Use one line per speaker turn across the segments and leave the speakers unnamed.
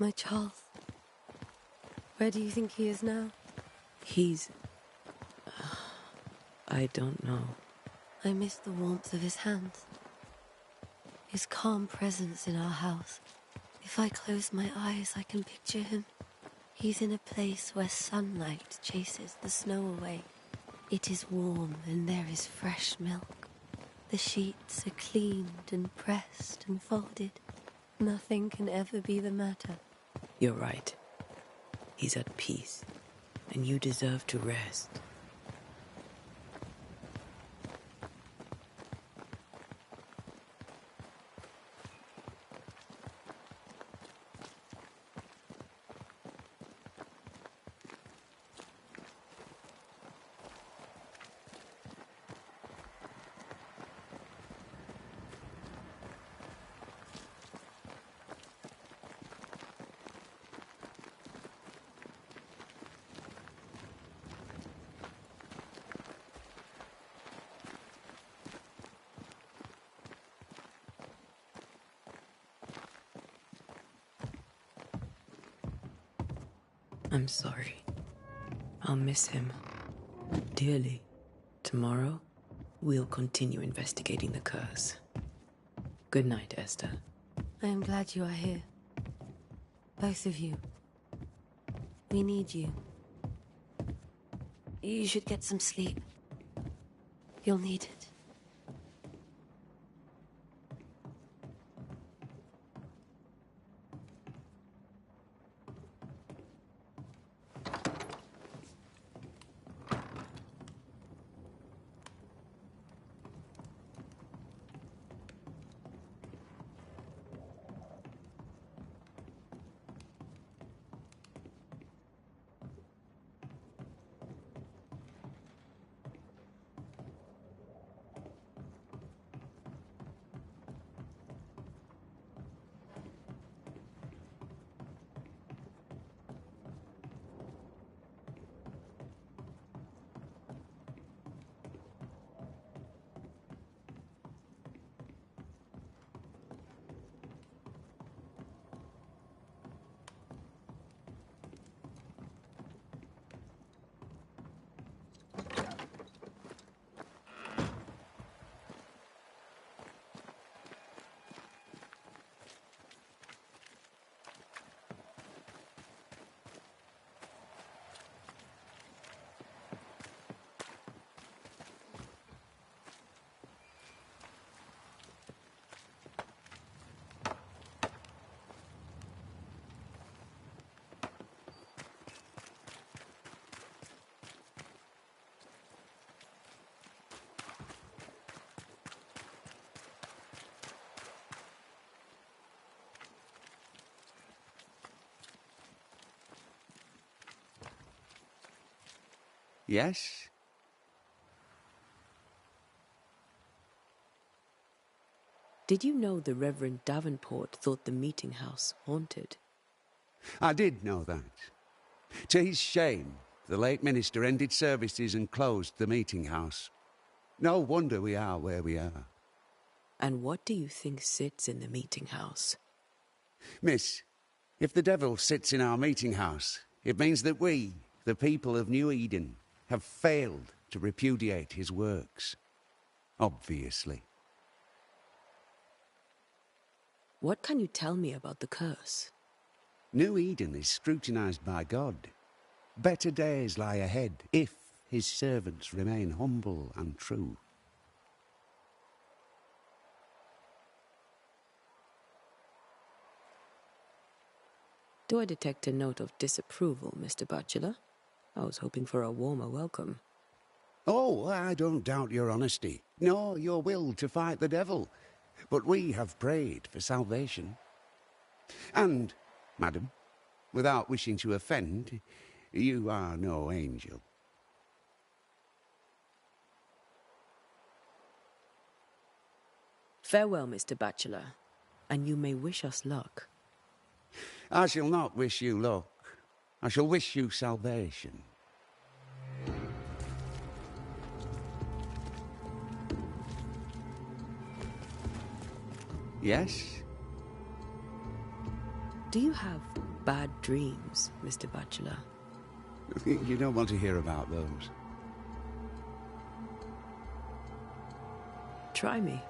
My Charles. Where do you think he is now?
He's... I don't know.
I miss the warmth of his hands. His calm presence in our house. If I close my eyes, I can picture him. He's in a place where sunlight chases the snow away. It is warm and there is fresh milk. The sheets are cleaned and pressed and folded. Nothing can ever be the matter.
You're right. He's at peace, and you deserve to rest. I'm sorry. I'll miss him dearly. Tomorrow, we'll continue investigating the curse. Good night, Esther.
I am glad you are here. Both of you. We need you. You should get some sleep. You'll need it.
Yes?
Did you know the Reverend Davenport thought the meeting house haunted?
I did know that. To his shame, the late minister ended services and closed the meeting house. No wonder we are where we are.
And what do you think sits in the meeting house?
Miss, if the devil sits in our meeting house, it means that we, the people of New Eden, have failed to repudiate his works. Obviously.
What can you tell me about the curse?
New Eden is scrutinized by God. Better days lie ahead if his servants remain humble and true.
Do I detect a note of disapproval, Mr. Bachelor? I was hoping for a warmer welcome.
Oh, I don't doubt your honesty, nor your will to fight the devil. But we have prayed for salvation. And, madam, without wishing to offend, you are no angel.
Farewell, Mr. Bachelor, and you may wish us luck.
I shall not wish you luck. I shall wish you salvation. Yes?
Do you have bad dreams, Mr. Bachelor.
You don't want to hear about those.
Try me.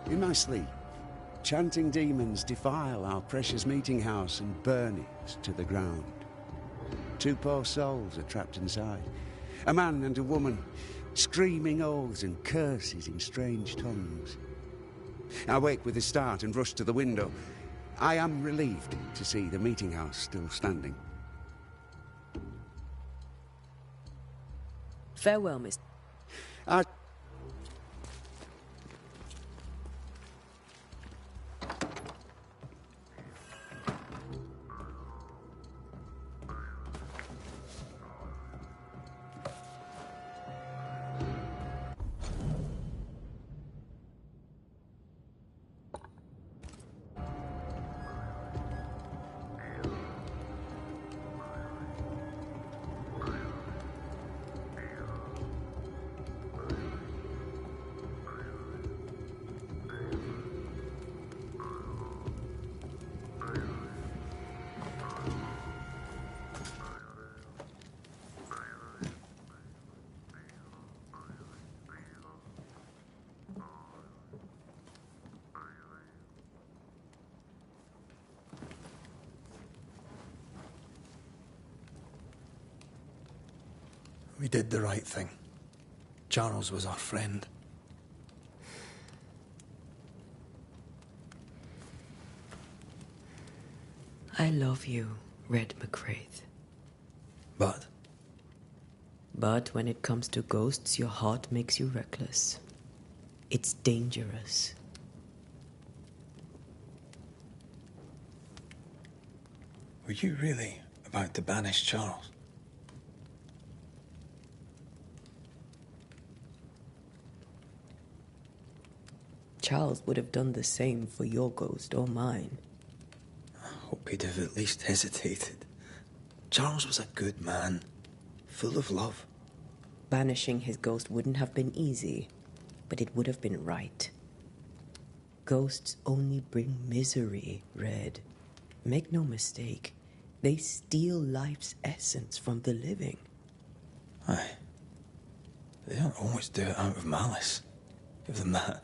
In my sleep, chanting demons defile our precious meeting house and burn it to the ground. 2 poor souls are trapped inside. A man and a woman, screaming oaths and curses in strange tongues. I wake with a start and rush to the window. I am relieved to see the meeting house still standing.
Farewell, Miss...
I...
We did the right thing. Charles was our friend.
I love you, Red McCraith.
But
But when it comes to ghosts, your heart makes you reckless. It's dangerous.
were you really about to banish Charles?
Charles would have done the same for your ghost or mine.
I hope he'd have at least hesitated. Charles was a good man, full of love.
Banishing his ghost wouldn't have been easy, but it would have been right. Ghosts only bring misery, Red. Make no mistake, they steal life's essence from the living.
Aye. They don't always do it out of malice. Give them that.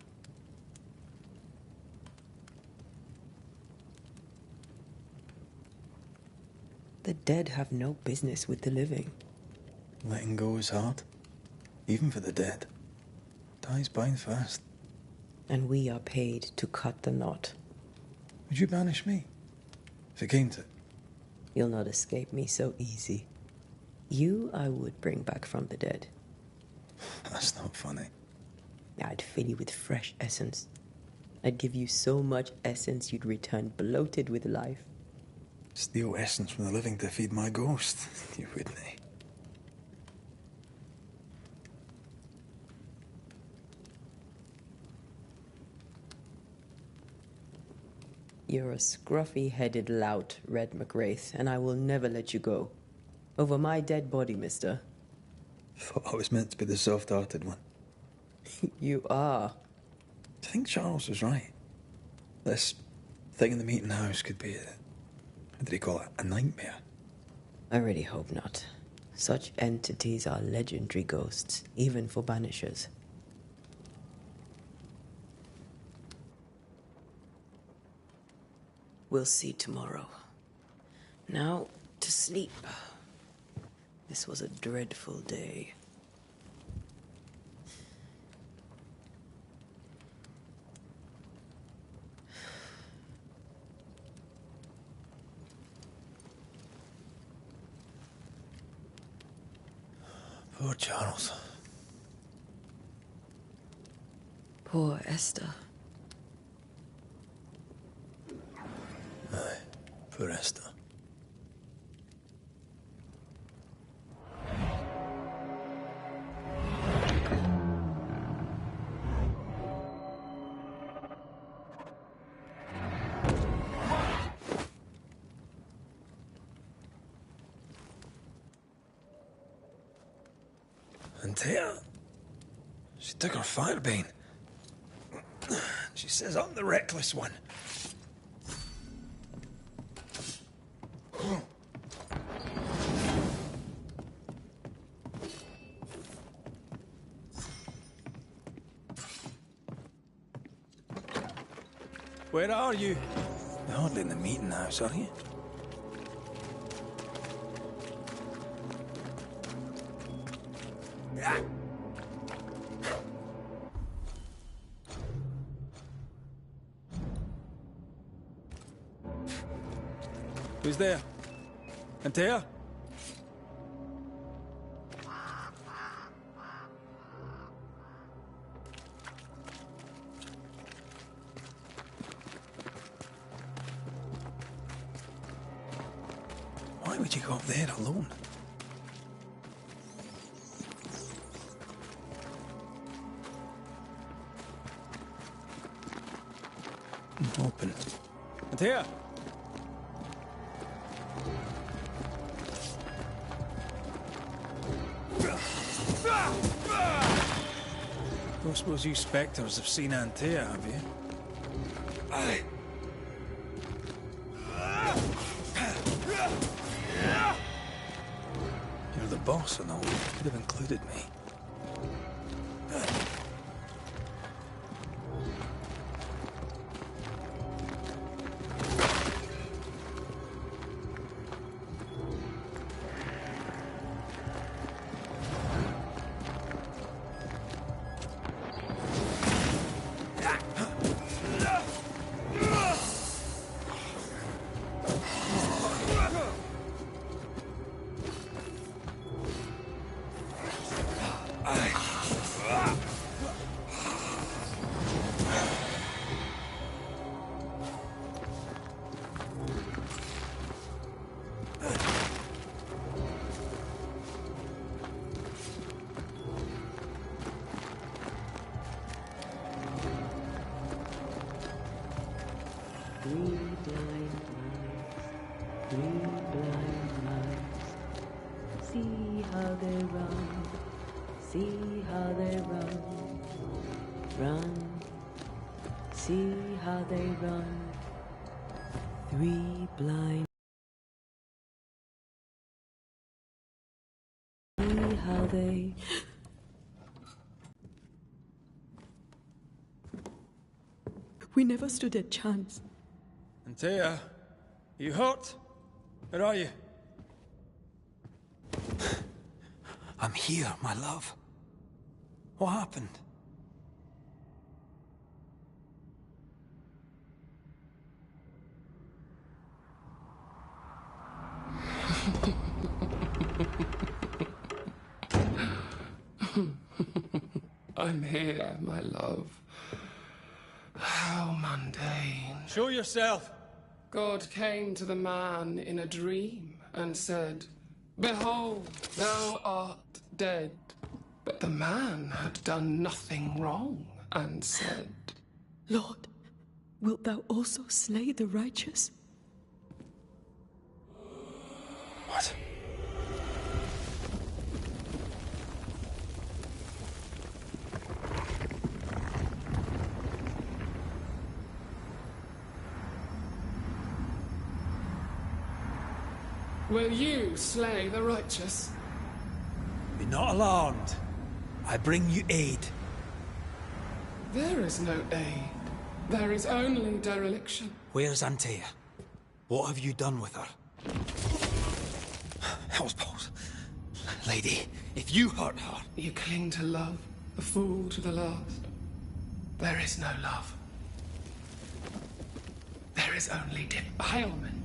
The dead have no business with the living.
Letting go is hard. Even for the dead. Dies bind fast.
And we are paid to cut the knot.
Would you banish me? If it came to it?
You'll not escape me so easy. You I would bring back from the dead.
That's not funny.
I'd fill you with fresh essence. I'd give you so much essence you'd return bloated with life.
Steal essence from the living to feed my ghost. You wouldn't, eh?
You're a scruffy-headed lout, Red McWraith, and I will never let you go. Over my dead body, mister.
Thought I was meant to be the soft-hearted one.
You are.
Do you think Charles was right? This thing in the meeting house could be how did he call it? A nightmare?
I really hope not. Such entities are legendary ghosts, even for banishers. We'll see tomorrow. Now, to sleep. This was a dreadful day.
Poor Charles.
Poor Esther.
Aye, poor Esther. And Tia, she took her firebane. She says I'm the reckless one.
Where are you?
You're hardly in the meeting house, are you?
Who's there? Antea?
Why would you go up there alone? Open.
Antea? Don't suppose you spectres have seen Antea, have you?
Aye. You're the boss and all. You could have included me.
See how they run, see how they run, run, see how they run. Three blind, see how they...
We never stood a chance.
Antea, you hurt? Where are you?
I'm here, my love. What happened?
I'm here, my love. How mundane.
Show yourself!
God came to the man in a dream and said, "Behold, thou art dead." But the man had done nothing wrong and said,
Lord, wilt thou also slay the righteous?
What?
"Will you slay the righteous?"
Be not alarmed. I bring you aid.
There is no aid. There is only dereliction.
Where's Antea? What have you done with her? Hell's balls. Lady, if you hurt her...
You cling to love, a fool to the last. There is no love. There is only defilement.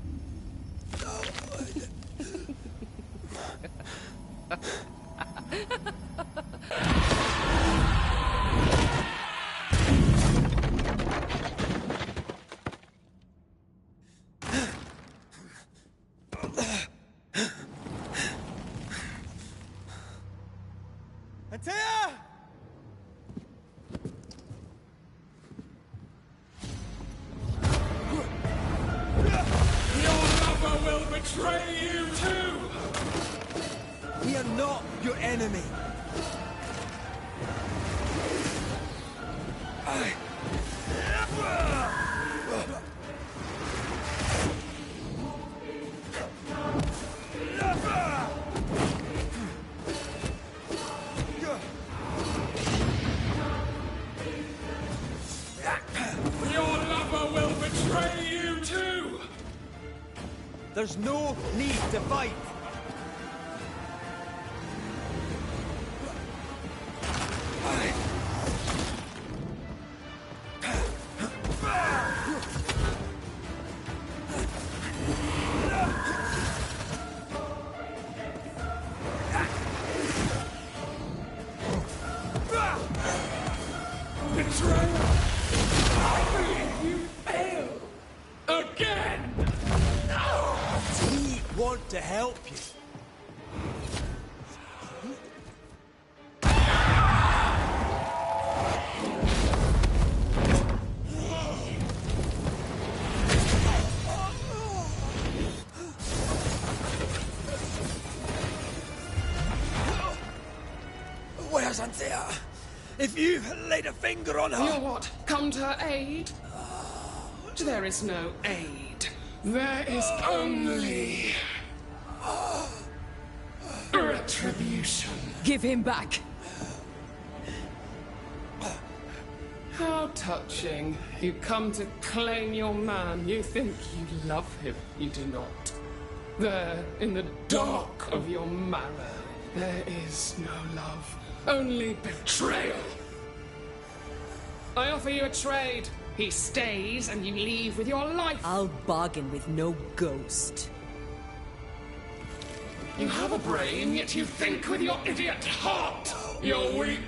Antea!
Your lover will betray you too!
We are not your enemy.
Your lover will
There's no need to fight. To help you. Where's Antea? If you laid a finger on her...
You what? Come to her aid? There is no aid. There is only... retribution.
Give him back.
How touching. You come to claim your man. You think you love him. You do not. There, in the dark of your marrow, there is no love. Only betrayal. I offer you a trade. He stays and you leave with your life.
I'll bargain with no ghost.
You have a brain, yet you think with your idiot heart. You're weak.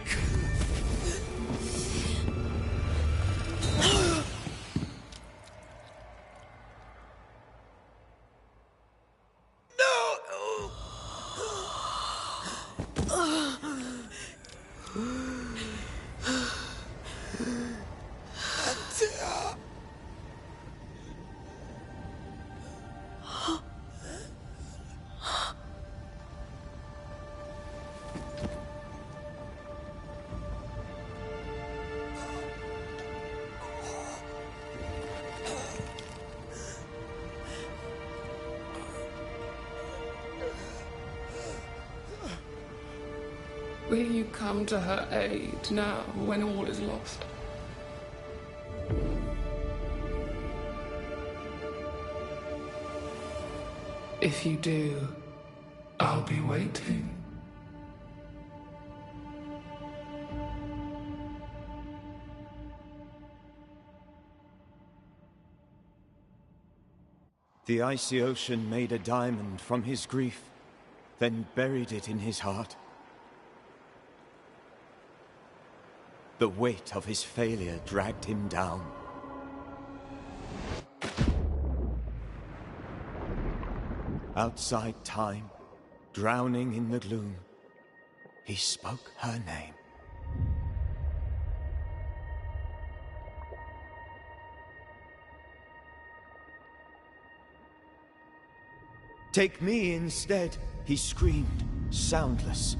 Will you come to her aid now, when all is lost? If you do, I'll be waiting.
The icy ocean made a diamond from his grief, then buried it in his heart. The weight of his failure dragged him down. Outside time, drowning in the gloom, he spoke her name. Take me instead, he screamed, soundless,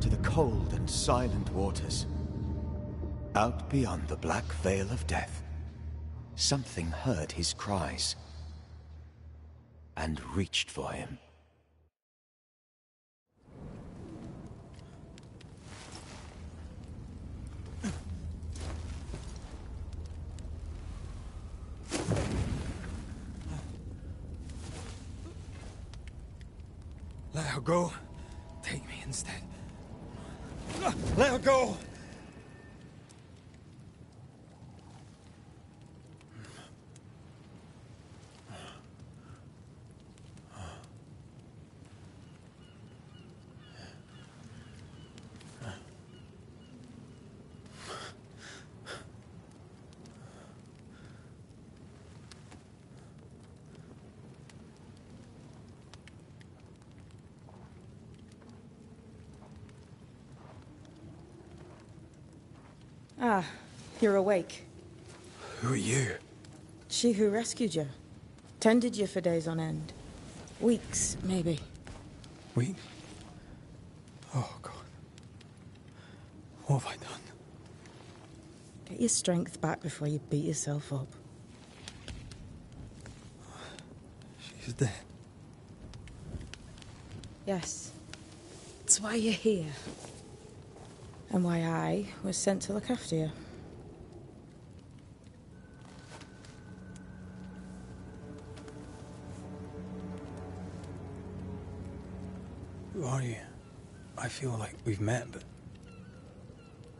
to the cold and silent waters. Out beyond the black veil of death, something heard his cries and reached for him.
Let her go. Take me instead. Let her go!
Ah, you're awake.
Who are you?
She who rescued you. Tended you for days on end. Weeks, maybe.
Weak? Oh, God. What have I done?
Get your strength back before you beat yourself up.
She's dead.
Yes. That's why you're here. And why I was sent to look after you.
Who are you? I feel like we've met, but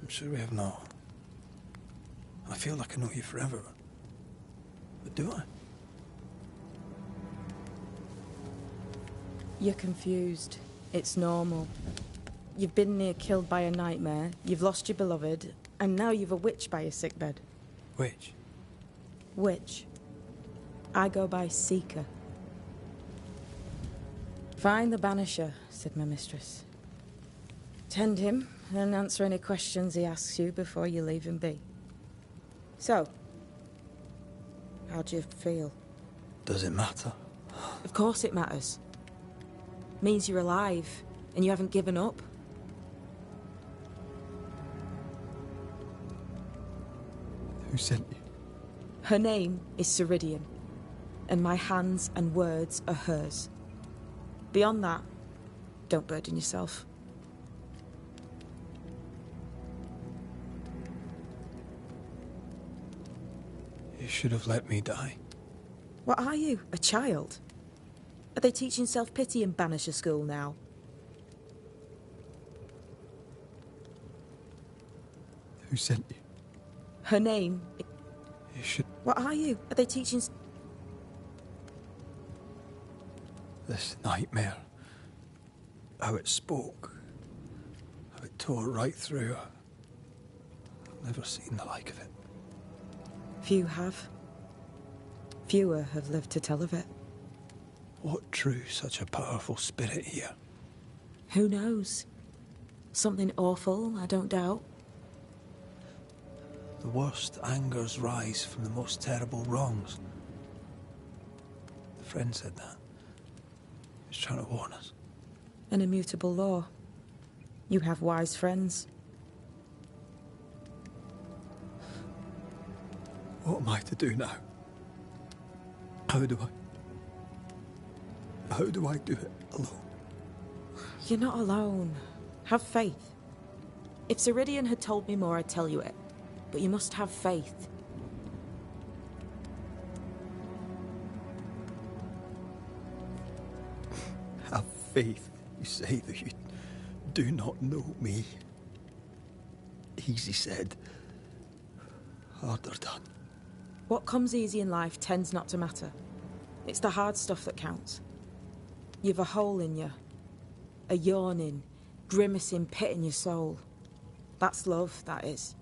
I'm sure we have not. I feel like I know you forever, but do I?
You're confused. It's normal. You've been near killed by a nightmare, you've lost your beloved, and now you've a witch by your sickbed.
Witch?
Witch. I go by Seeker. Find the Banisher, said my mistress. Tend him, and answer any questions he asks you before you leave him be. So, how do you feel?
Does it matter?
Of course it matters. Means you're alive, and you haven't given up.
Who sent you?
Her name is Ceridian, and my hands and words are hers. Beyond that, don't burden yourself.
You should have let me die.
What are you, a child? Are they teaching self-pity in Banisher school now?
Who sent you?
Her name...
You should...
What are you? Are they teaching...
This nightmare. How it spoke. How it tore right through her. I've never seen the like of it.
Few have. Fewer have lived to tell of it.
What drew such a powerful spirit here?
Who knows? Something awful, I don't doubt.
The worst angers rise from the most terrible wrongs. The friend said that. He was trying to warn us.
An immutable law. You have wise friends.
What am I to do now? How do I do it alone?
You're not alone. Have faith. If Ceridian had told me more, I'd tell you it. But you must have faith.
Have faith, you say, that you do not know me. Easy said, harder done.
What comes easy in life tends not to matter. It's the hard stuff that counts. You've a hole in you. A yawning, grimacing pit in your soul. That's love, that is.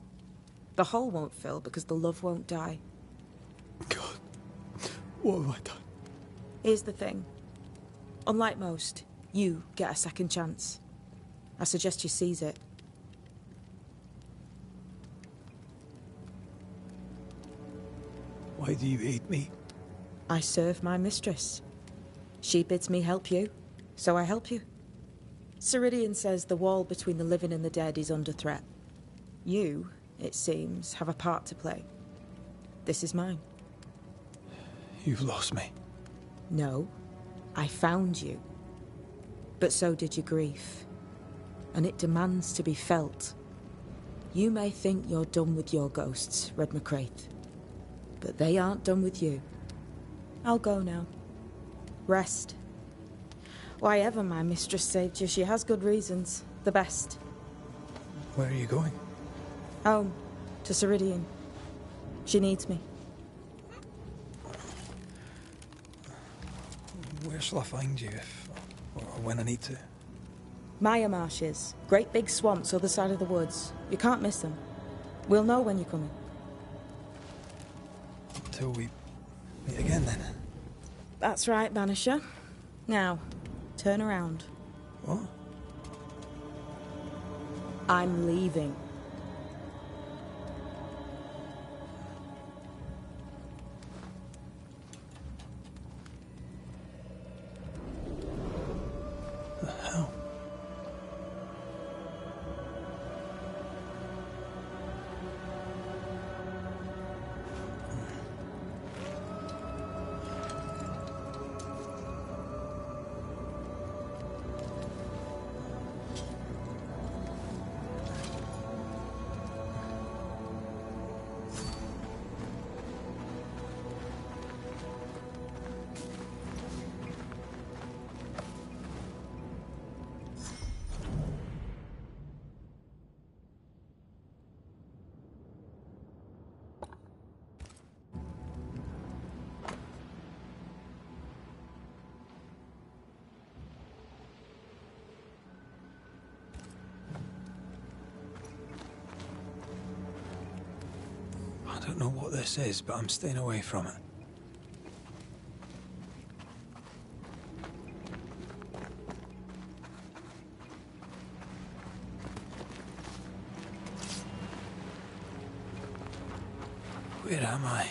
The hole won't fill because the love won't die.
God, what have I done?
Here's the thing. Unlike most, you get a second chance. I suggest you seize it.
Why do you hate me?
I serve my mistress. She bids me help you, so I help you. Ceridian says the wall between the living and the dead is under threat. You, it seems, have a part to play. This is mine.
You've lost me.
No, I found you. But so did your grief. And it demands to be felt. You may think you're done with your ghosts, Red McCraith. But they aren't done with you. I'll go now. Rest. Why ever my mistress saved you, she has good reasons. The best.
Where are you going?
Home. To Ceridian. She needs me.
Where shall I find you if... or when I need to?
Maya marshes. Great big swamps other side of the woods. You can't miss them. We'll know when you're coming.
Until we meet again, then.
That's right, Banisher. Now, turn around.
What?
I'm leaving.
The hell? I don't know what this is, but I'm staying away from it. Where am I?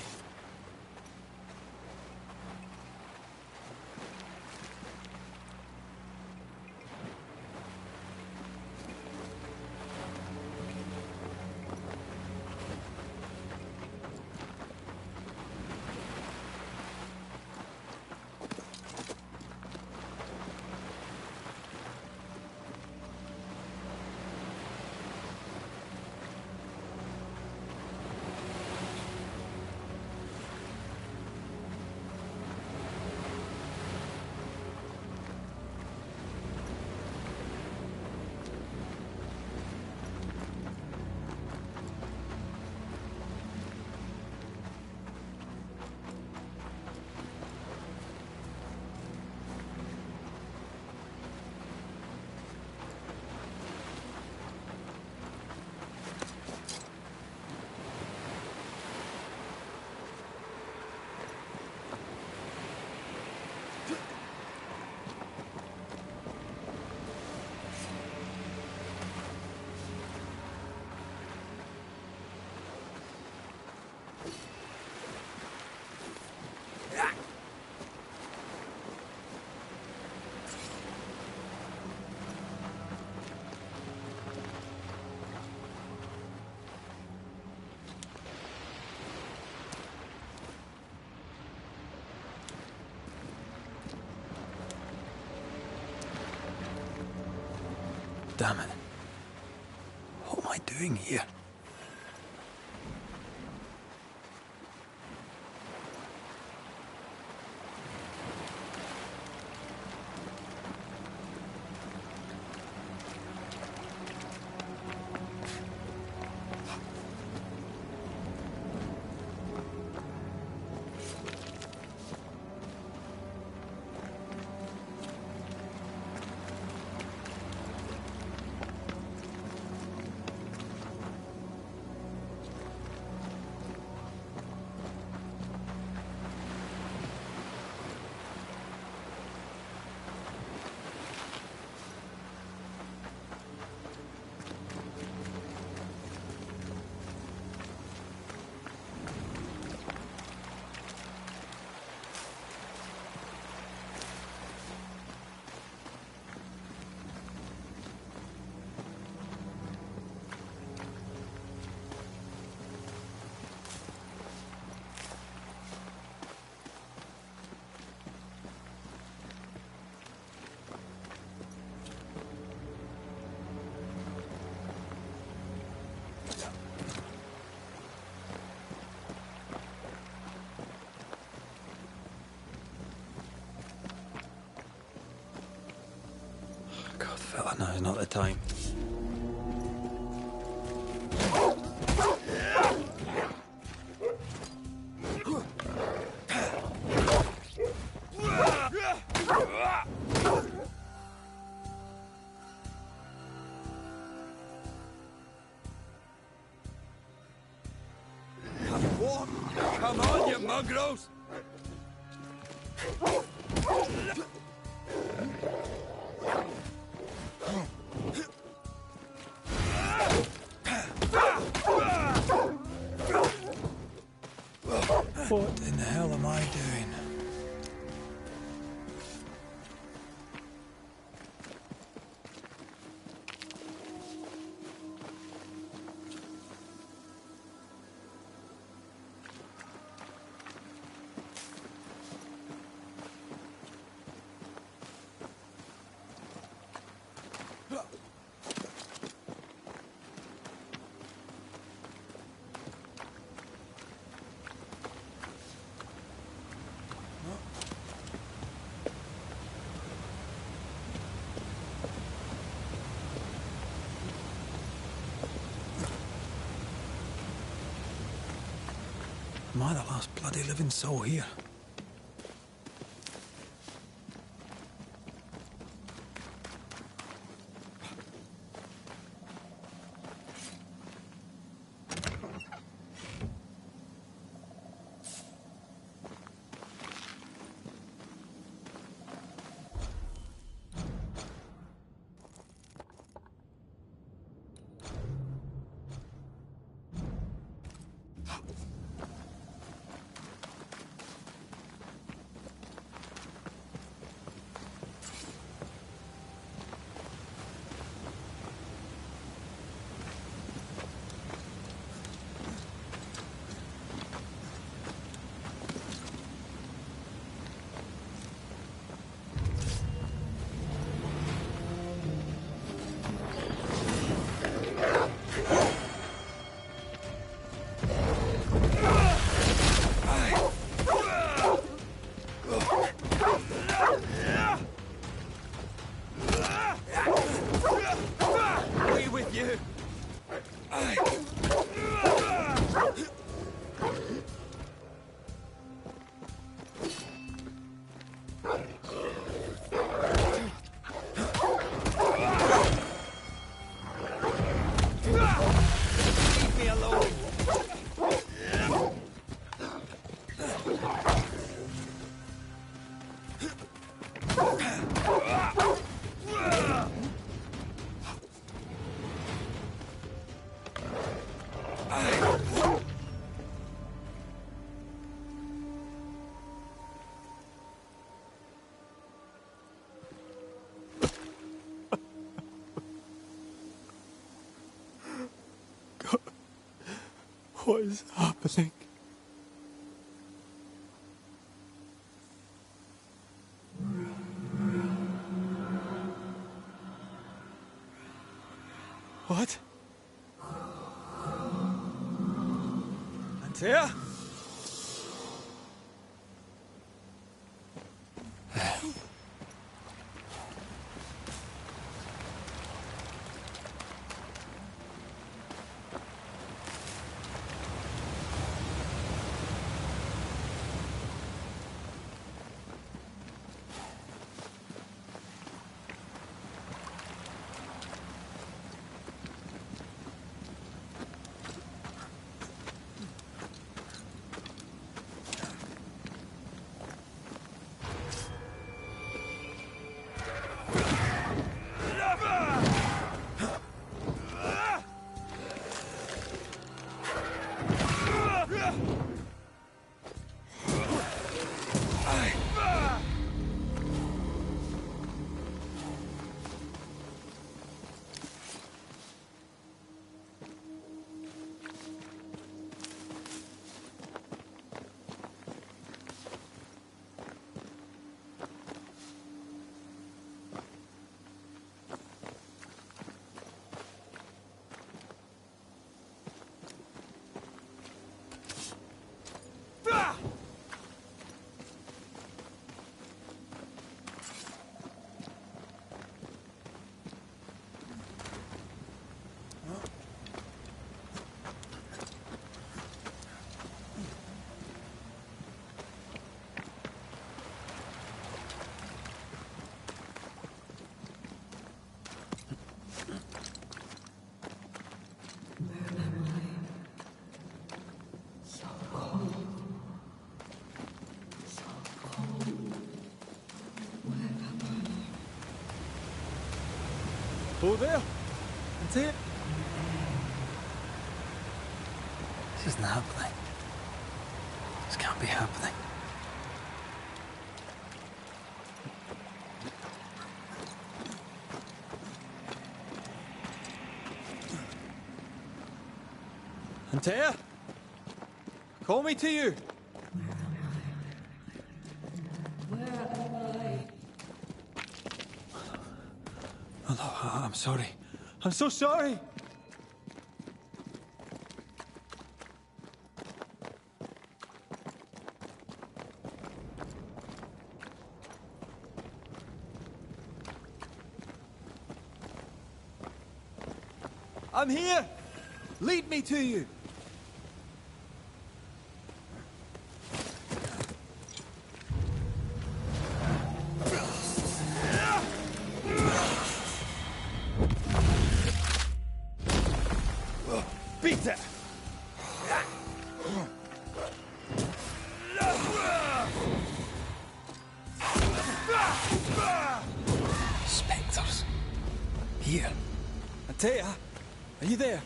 Damn it. What am I doing here? God, fella, now is not the time.
Come on, you mongrels!
What in the hell am I doing? Am I the last bloody living soul here? What is happening? What? Antea? Oh, there! That's it! This isn't happening. This can't be happening. Antea? Call me to you! Oh, no, I'm sorry. I'm so sorry! I'm here! Lead me to you! Beat it! Spectres. Here. Antea, are you there?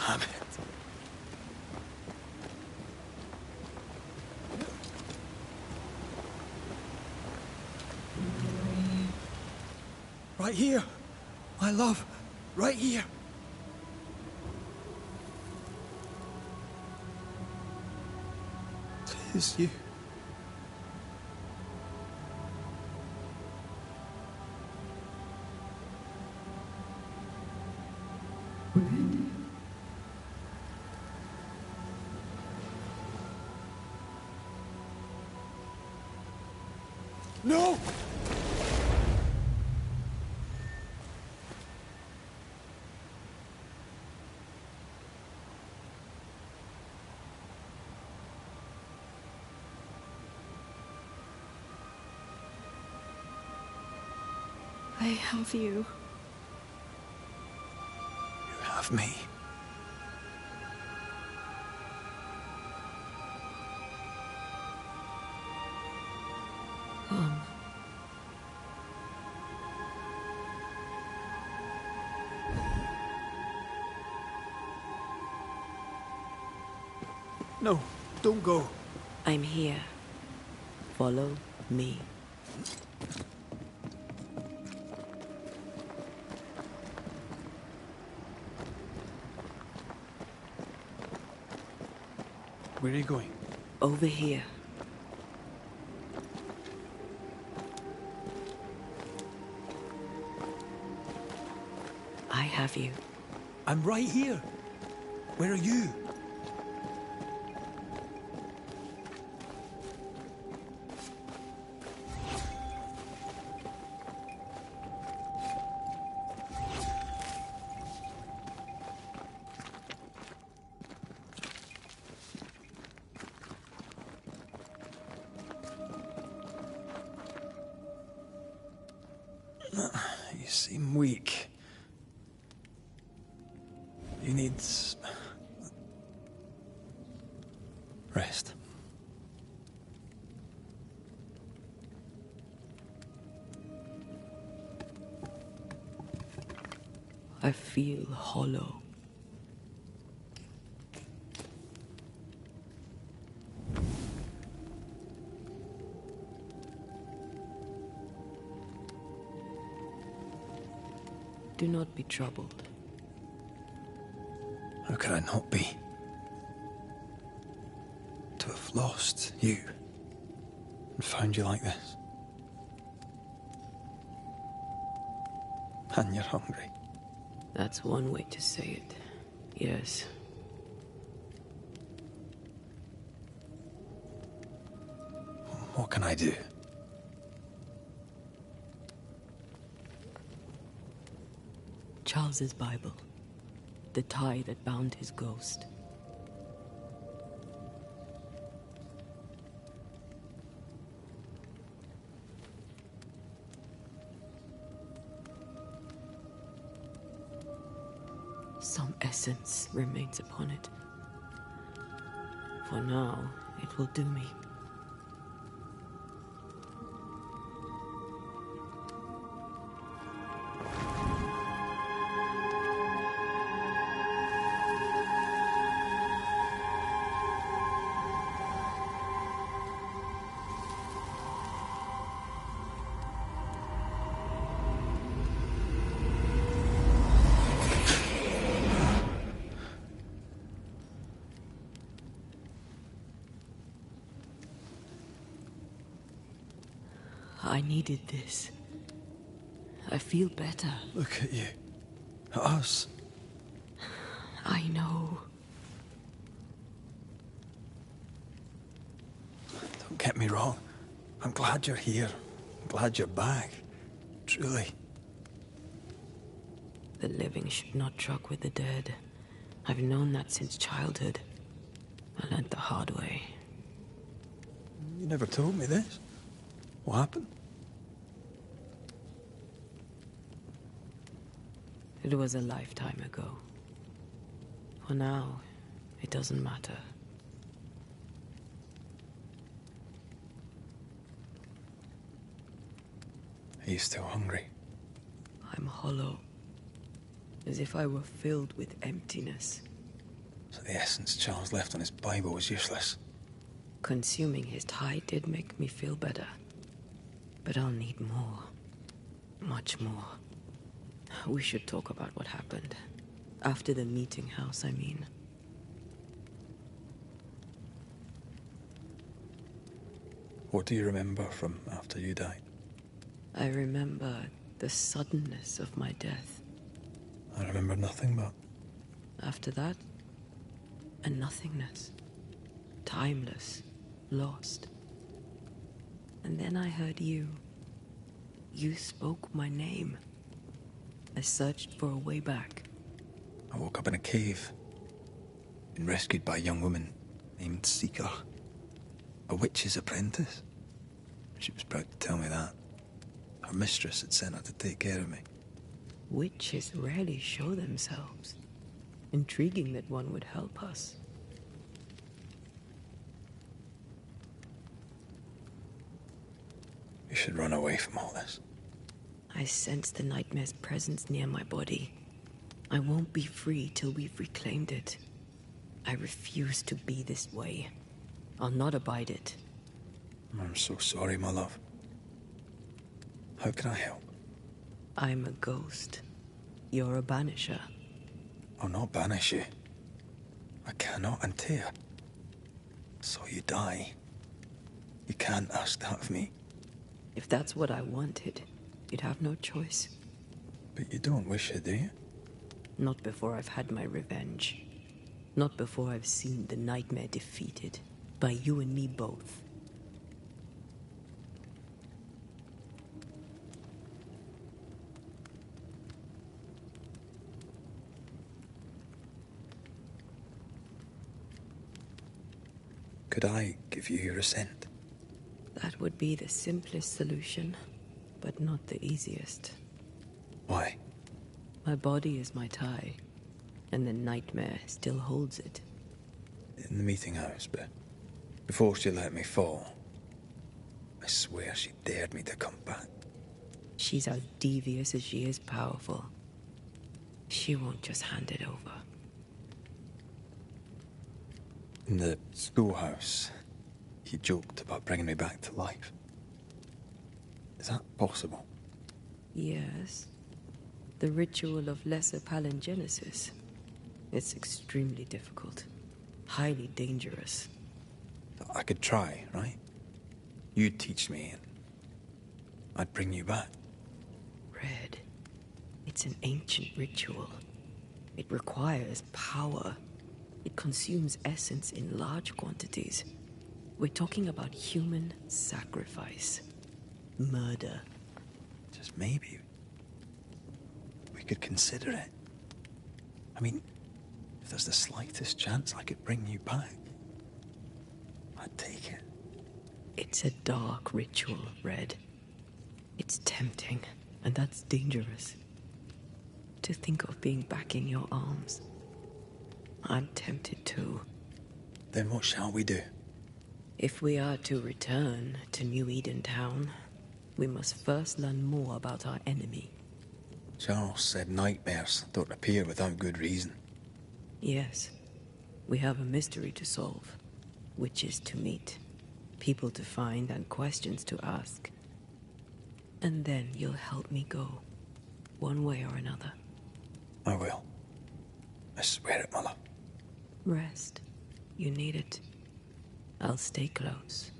Damn it. Right here, my love, right here. Tis you. No!
I have you.
You have me. No, don't go.
I'm here. Follow me.
Where are you going?
Over here. I have you.
I'm right here. Where are you? You seem weak. You need rest.
I feel hollow. Do not be troubled.
How could I not be? To have lost you and found you like this. And you're hungry.
That's one way to say it. Yes.
What can I do?
Charles's Bible. The tie that bound his ghost. Some essence remains upon it. For now, it will do me. I needed this. I feel better.
Look at you. At us.
I know.
Don't get me wrong. I'm glad you're here. I'm glad you're back. Truly.
The living should not truck with the dead. I've known that since childhood. I learned the hard way.
You never told me this. What happened?
It was a lifetime ago. For now, it doesn't matter.
Are you still hungry?
I'm hollow. As if I were filled with emptiness.
So the essence Charles left on his Bible was useless.
Consuming his tie did make me feel better. But I'll need more. Much more. We should talk about what happened. After the meeting house, I mean.
What do you remember from after you died?
I remember the suddenness of my death.
I remember nothing but...
After that, a nothingness. Timeless. Lost. And then I heard you. You spoke my name. I searched for a way back.
I woke up in a cave. Been rescued by a young woman named Seeker. A witch's apprentice. She was proud to tell me that. Her mistress had sent her to take care of me.
Witches rarely show themselves. Intriguing that one would help us.
You should run away from all this.
I sense the nightmare's presence near my body. I won't be free till we've reclaimed it. I refuse to be this way. I'll not abide it.
I'm so sorry, my love. How can I help?
I'm a ghost. You're a banisher.
I'll not banish you. I cannot, Antea. So you die. You can't ask that of me.
If that's what I wanted, you'd have no choice.
But you don't wish it, do you?
Not before I've had my revenge. Not before I've seen the nightmare defeated. By you and me both.
Could I give you your assent?
That would be the simplest solution, but not the easiest.
Why?
My body is my tie, and the nightmare still holds it.
In the meeting house, but before she let me fall, I swear she dared me to come back.
She's as devious as she is powerful. She won't just hand it over.
In the schoolhouse, he joked about bringing me back to life. Is that possible?
Yes. The ritual of lesser palingenesis. It's extremely difficult. Highly dangerous.
I could try, right? You'd teach me and I'd bring you back.
Red. It's an ancient ritual. It requires power. It consumes essence in large quantities. We're talking about human sacrifice. Murder.
Just maybe we could consider it. I mean, if there's the slightest chance I could bring you back, I'd take it.
It's a dark ritual, Red. It's tempting, and that's dangerous. To think of being back in your arms. I'm tempted too.
Then what shall we do?
If we are to return to New Eden Town, we must first learn more about our enemy.
Charles said nightmares don't appear without good reason.
Yes. We have a mystery to solve. Witches to meet. People to find and questions to ask. And then you'll help me go. One way or another.
I will. I swear it, Mother.
Rest. You need it. I'll stay close.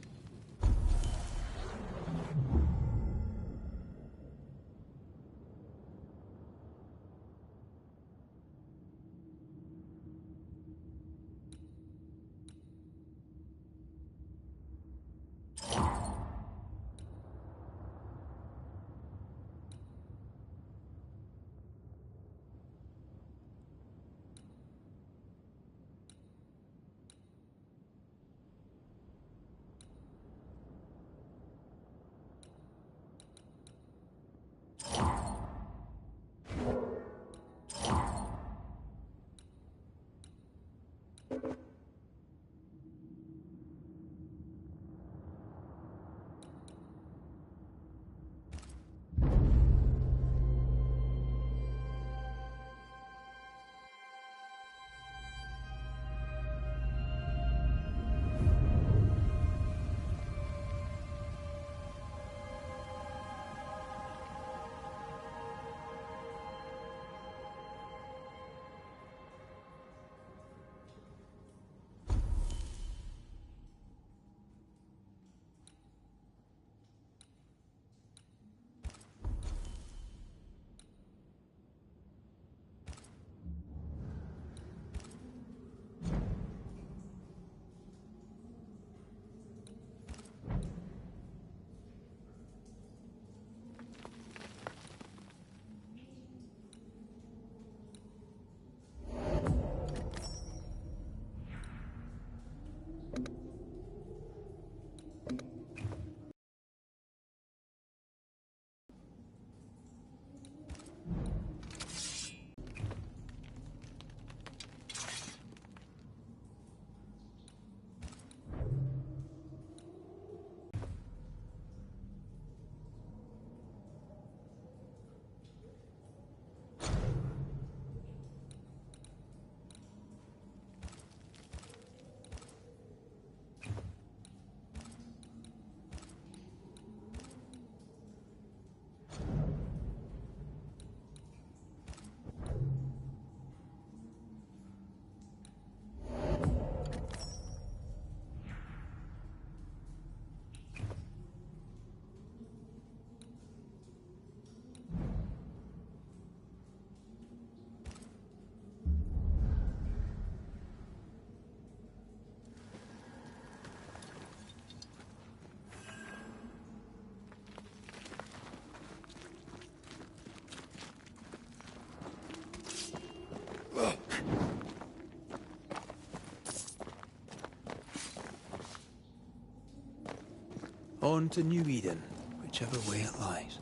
On to New Eden, whichever way it lies.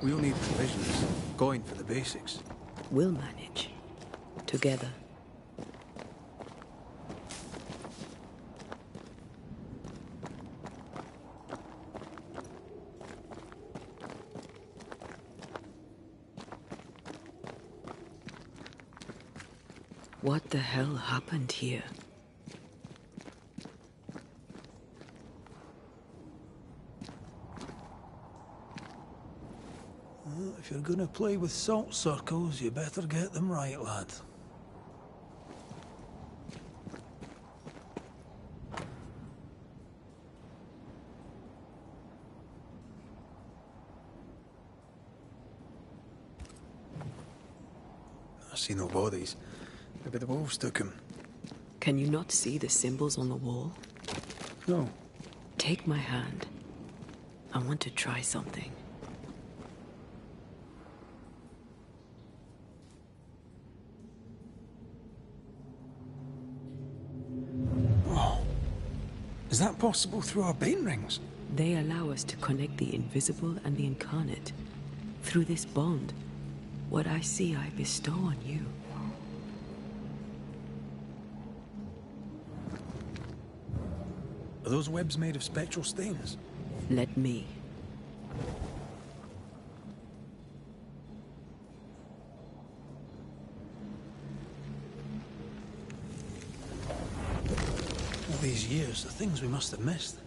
We'll need provisions, going for the basics.
We'll manage. Together. What the hell happened here?
Well, if you're gonna play with salt circles, you better get them right, lad. I see no bodies. Maybe the wolves took him.
Can you not see the symbols on the wall?
No.
Take my hand. I want to try something.
Oh. Is that possible through our bane rings?
They allow us to connect the invisible and the incarnate. Through this bond, what I see I bestow on you.
Are those webs made of spectral stains?
Let me.
All these years, the things we must have missed.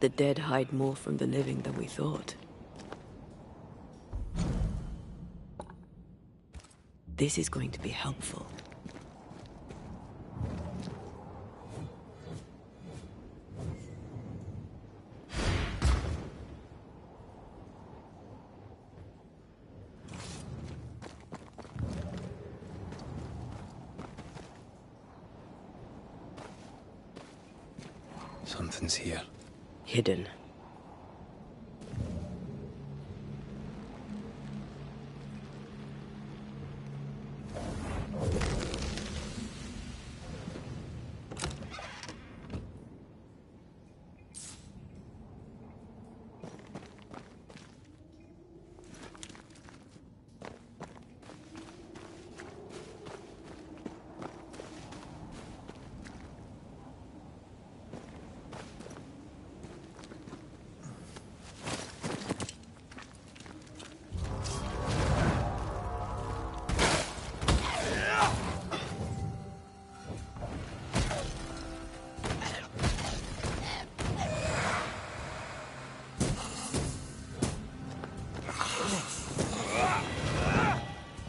The dead hide more from the living than we thought. This is going to be helpful.
Something's here.
Hidden.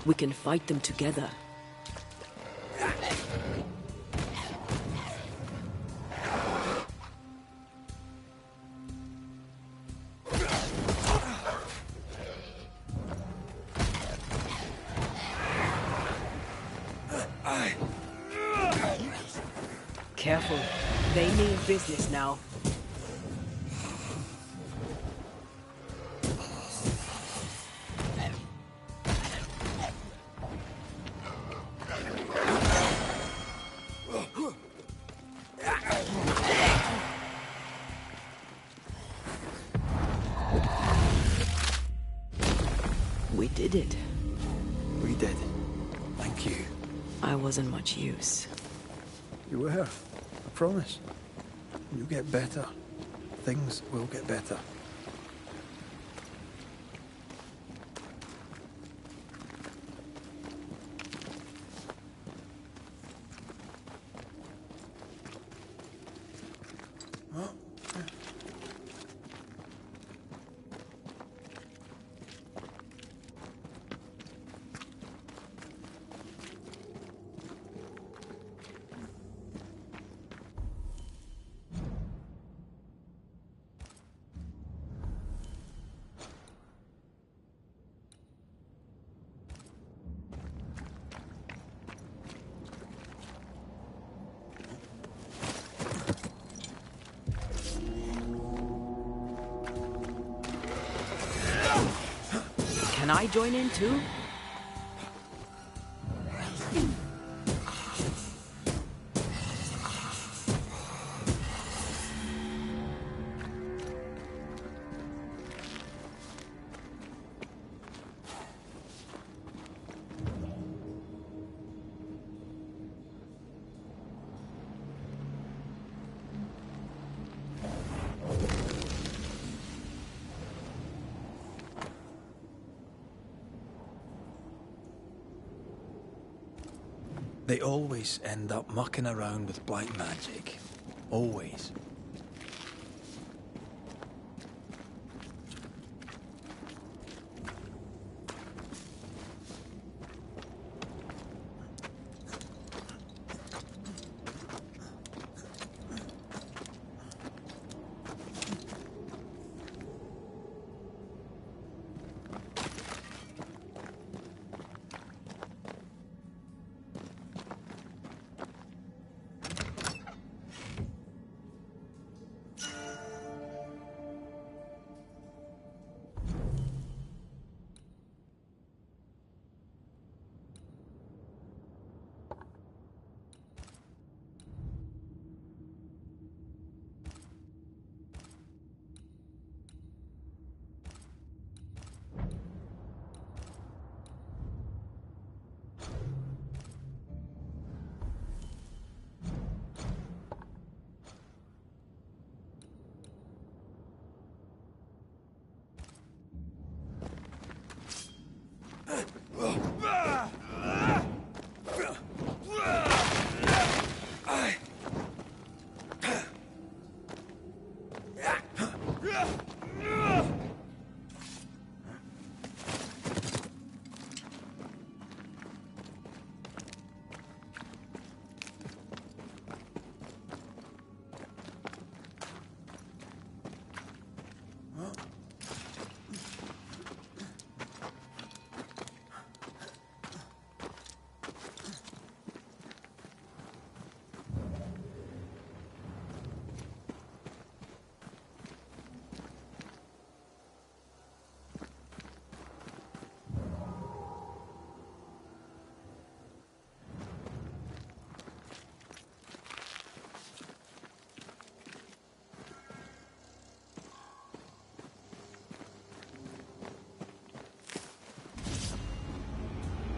We can fight them together. Careful. They mean business now. We did it.
We did. Thank you.
I wasn't much use.
You were. I promise. You'll get better. Things will get better.
Can I join in too?
They always end up mucking around with black magic. Always.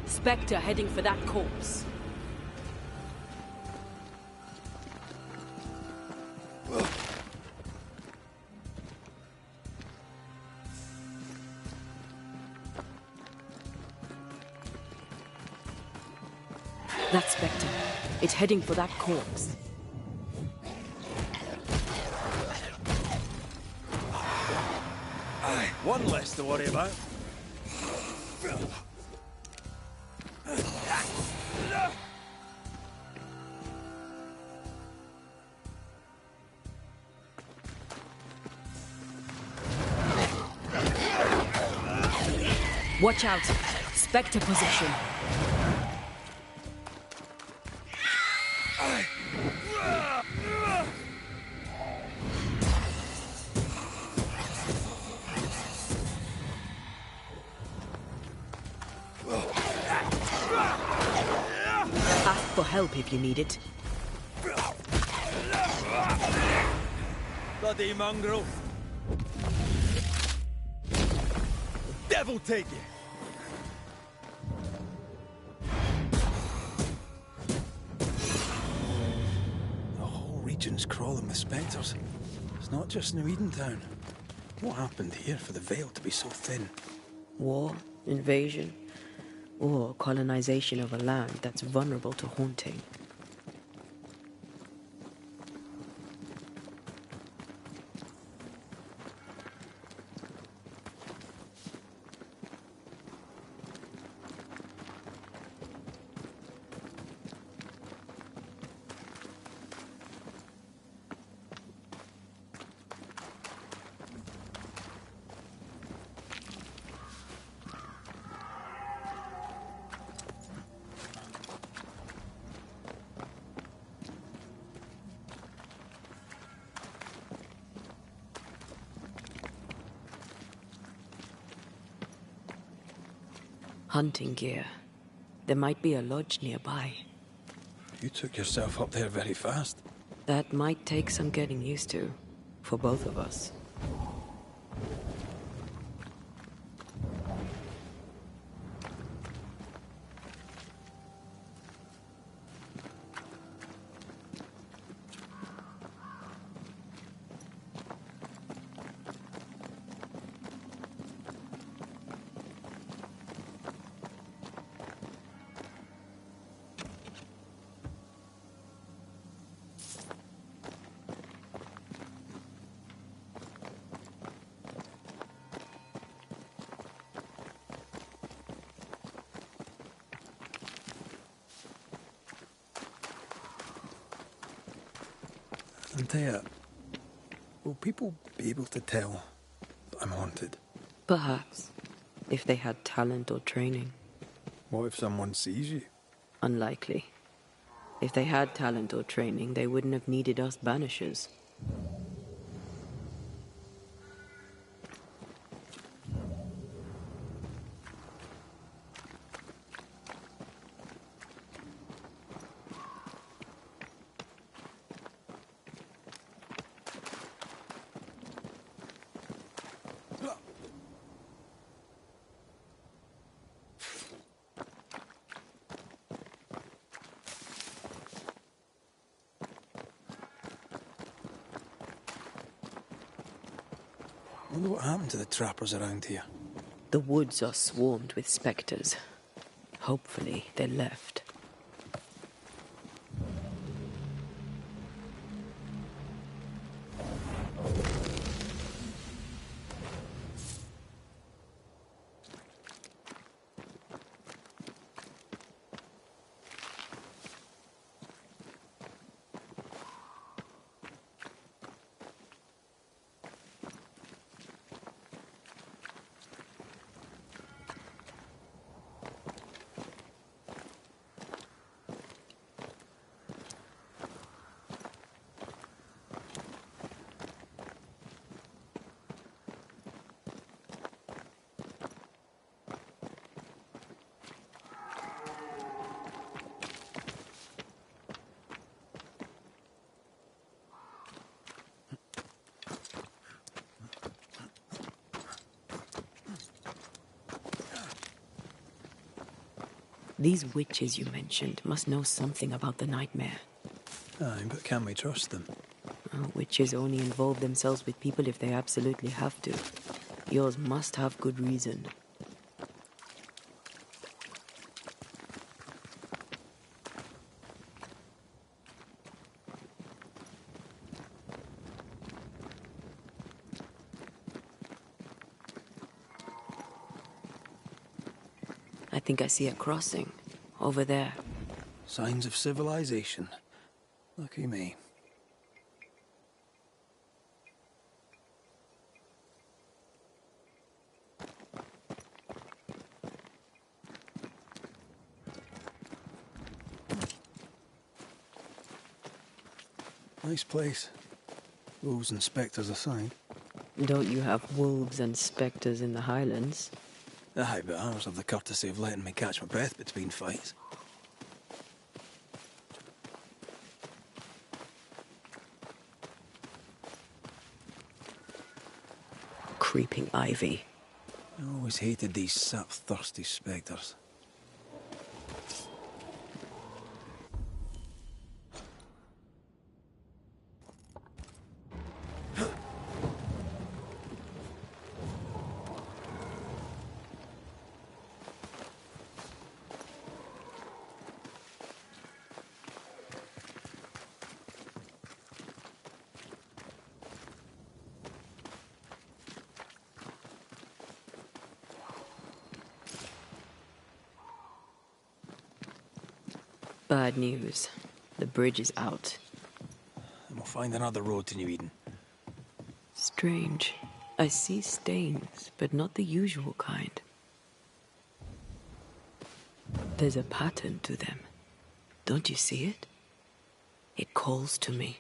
Spectre heading for that corpse. That Spectre. It's heading for that corpse.
Aye, one less to worry about.
Watch out! Spectre position. Ask for help if you need it.
Bloody mongrel. Devil take you. The whole region's crawling with spectres. It's not just New Edentown. What happened here for the veil to be so thin?
War, invasion, or colonization of a land that's vulnerable to haunting. Hunting gear. There might be a lodge nearby.
You took yourself up there very fast.
That might take some getting used to, for both of us.
Antea, will people be able to tell that I'm haunted?
Perhaps, if they had talent or training.
What if someone sees you?
Unlikely. If they had talent or training, they wouldn't have needed us banishers.
I wonder what happened to the trappers around here.
The woods are swarmed with spectres. Hopefully, they left. These witches you mentioned must know something about the nightmare.
Aye, but can we trust them?
Oh, witches only involve themselves with people if they absolutely have to. Yours must have good reason. I think I see a crossing. Over there.
Signs of civilization. Lucky me. Nice place. Wolves and spectres aside.
Don't you have wolves and spectres in the Highlands?
Aye, but ours have the courtesy of letting me catch my breath between fights.
Creeping ivy.
I always hated these sap-thirsty spectres.
Bad news. The bridge is out.
And we'll find another road to New Eden.
Strange. I see stains, but not the usual kind. There's a pattern to them. Don't you see it? It calls to me.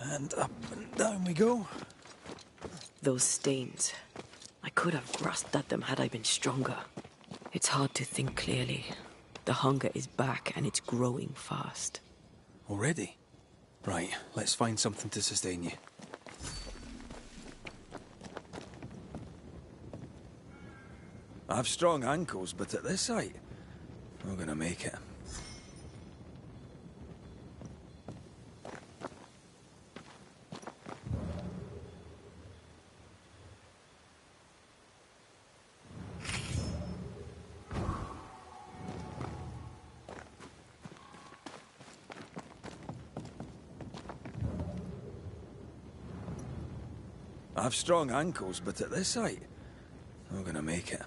And up and down we go.
Those stains. I could have grasped at them had I been stronger. It's hard to think clearly. The hunger is back and it's growing fast.
Already? Right, let's find something to sustain you. I have strong ankles, but at this height, we're gonna make it. I've strong ankles, but at this height, I'm gonna make it.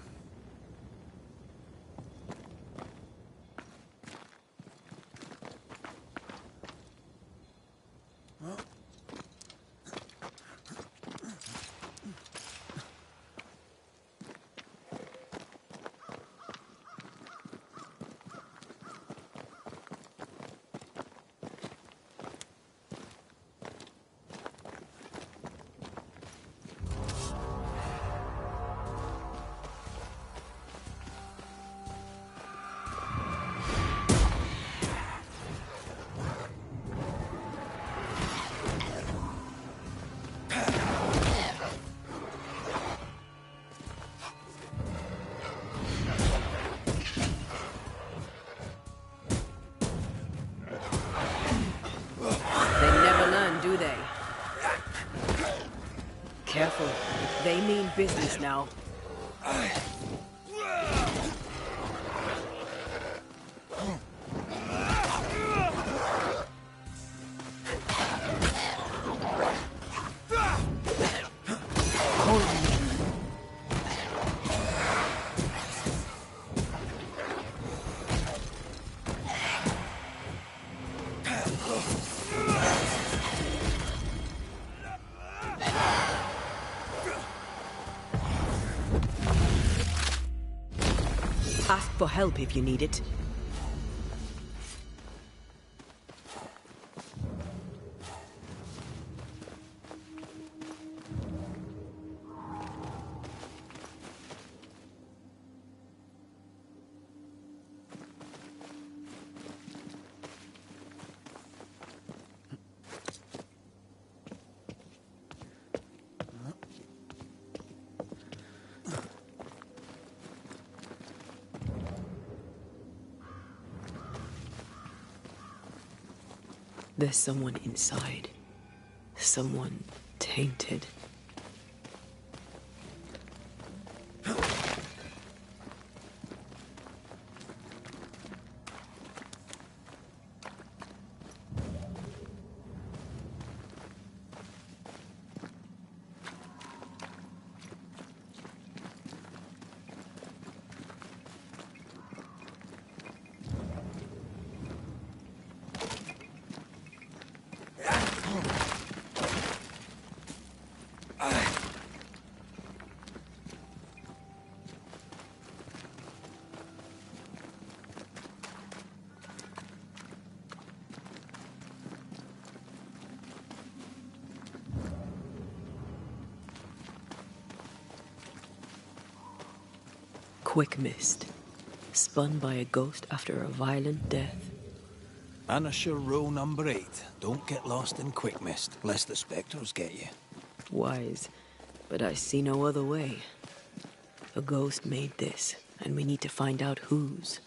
Do they? Careful. They mean business now. Ask for help if you need it. There's someone inside. Someone tainted. Quick mist. Spun by a ghost after a violent death.
Banisher rule number 8. Don't get lost in quick mist, lest the spectres get you.
Wise, but I see no other way. A ghost made this, and we need to find out whose.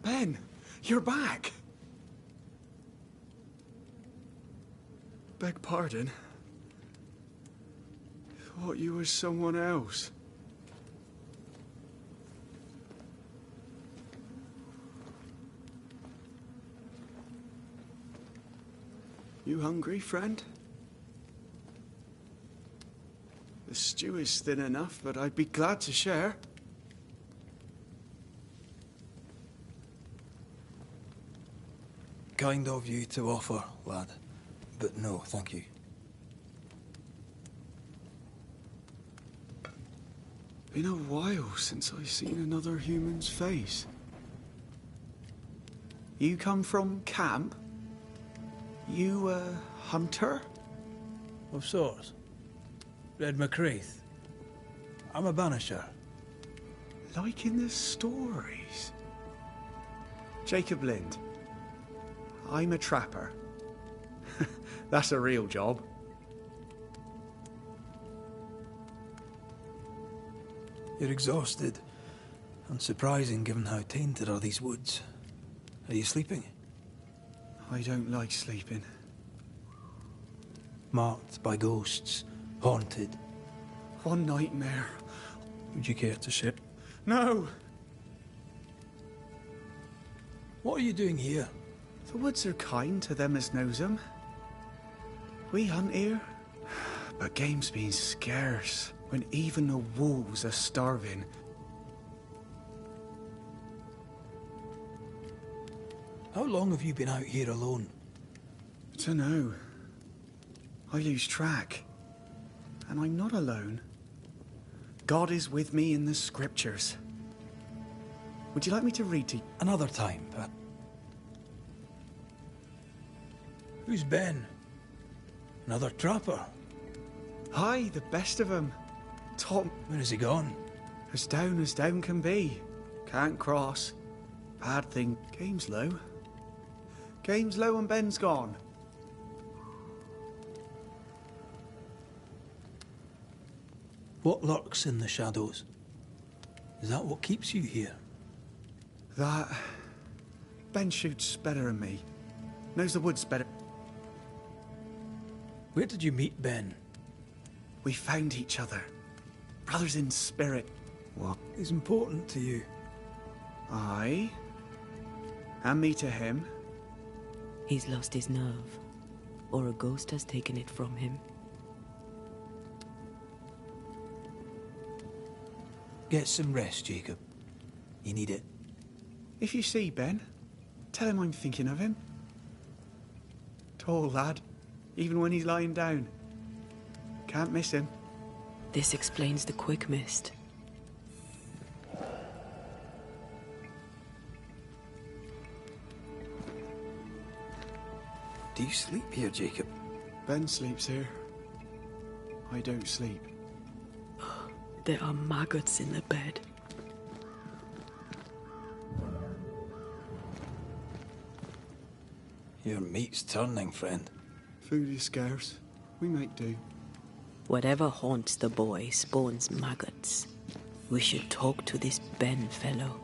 Ben, you're back. Beg pardon. Thought you was someone else. You hungry, friend? The stew is thin enough, but I'd be glad to share.
Kind of you to offer, lad. But no, thank you.
Been a while since I've seen another human's face. You come from camp? You a hunter?
Of sorts.
Red McCraith. I'm a banisher.
Like in the stories. Jacob Lind. I'm a trapper. That's a real job.
You're exhausted. Unsurprising given how tainted are these woods. Are you sleeping?
I don't like sleeping.
Marked by ghosts. Haunted.
One nightmare.
Would you care to share?
No!
What are you doing here?
The woods are kind to them as knows 'em. We hunt here, but game's been scarce when even the wolves are starving.
How long have you been out here alone?
Dunno. I lose track. And I'm not alone. God is with me in the scriptures. Would you like me to read to you?
Another time, but... Who's Ben? Another trapper?
Aye, the best of 'em. Top.
Where has he gone?
As down can be. Can't cross. Bad thing. Game's low. Game's low and Ben's gone.
What lurks in the shadows? Is that what keeps you here?
That... Ben shoots better than me. Knows the woods better.
Where did you meet Ben?
We found each other. Brothers in spirit.
What is important to you?
Aye. And me to him.
He's lost his nerve, or a ghost has taken it from him.
Get some rest, Jacob. You need it.
If you see Ben, tell him I'm thinking of him. Tall lad, even when he's lying down. Can't miss him.
This explains the quick mist.
Do you sleep here, Jacob?
Ben sleeps here. I don't sleep.
There are maggots in the bed.
Your meat's turning, friend.
Food is scarce. We make do.
Whatever haunts the boy spawns maggots. We should talk to this Ben fellow.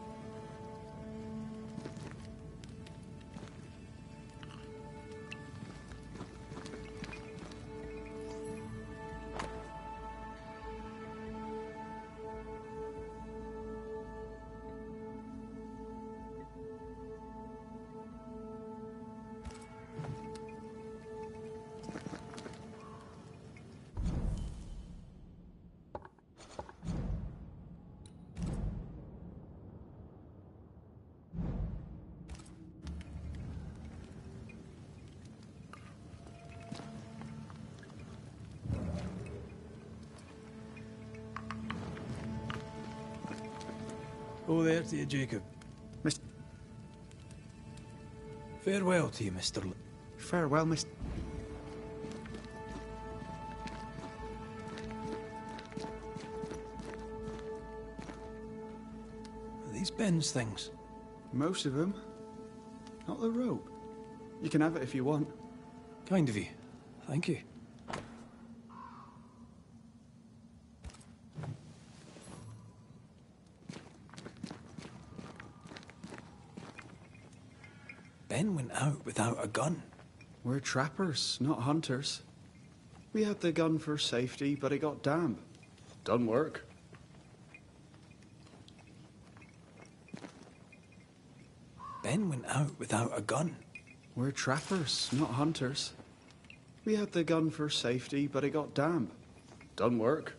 Oh, there to you, Jacob.
Mr.
Farewell to you, Mr.
Farewell, Mr.
Are these Ben's things?
Most of them. Not the rope. You can have it if you want.
Kind of you. Thank you. Ben went out without a gun.
We're trappers, not hunters. We had the gun for safety, but it got damp. Done work.
Ben went out without a gun.
We're trappers, not hunters. We had the gun for safety, but it got damp. Done work.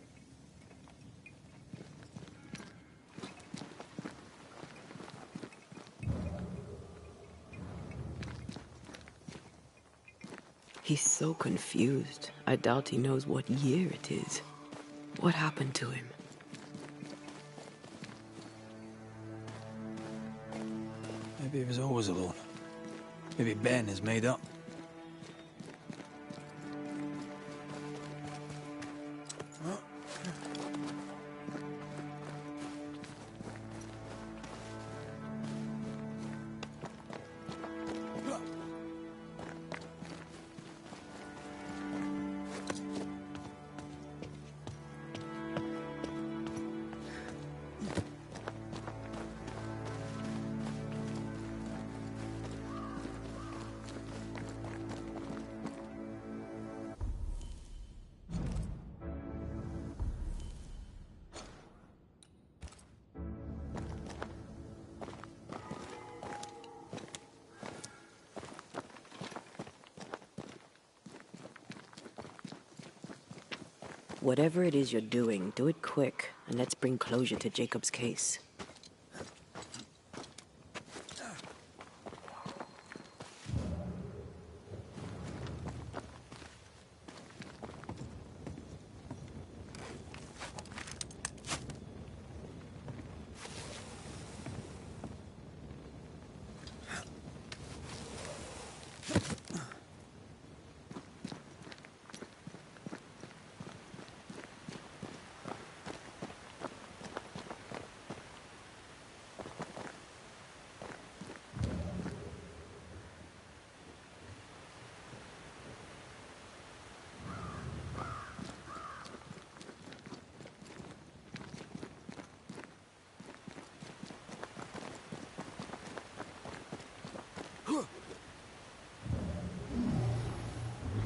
He's so confused. I doubt he knows what year it is. What happened to him?
Maybe he was always alone. Maybe Ben is made up.
Whatever it is you're doing, do it quick, and let's bring closure to Jacob's case.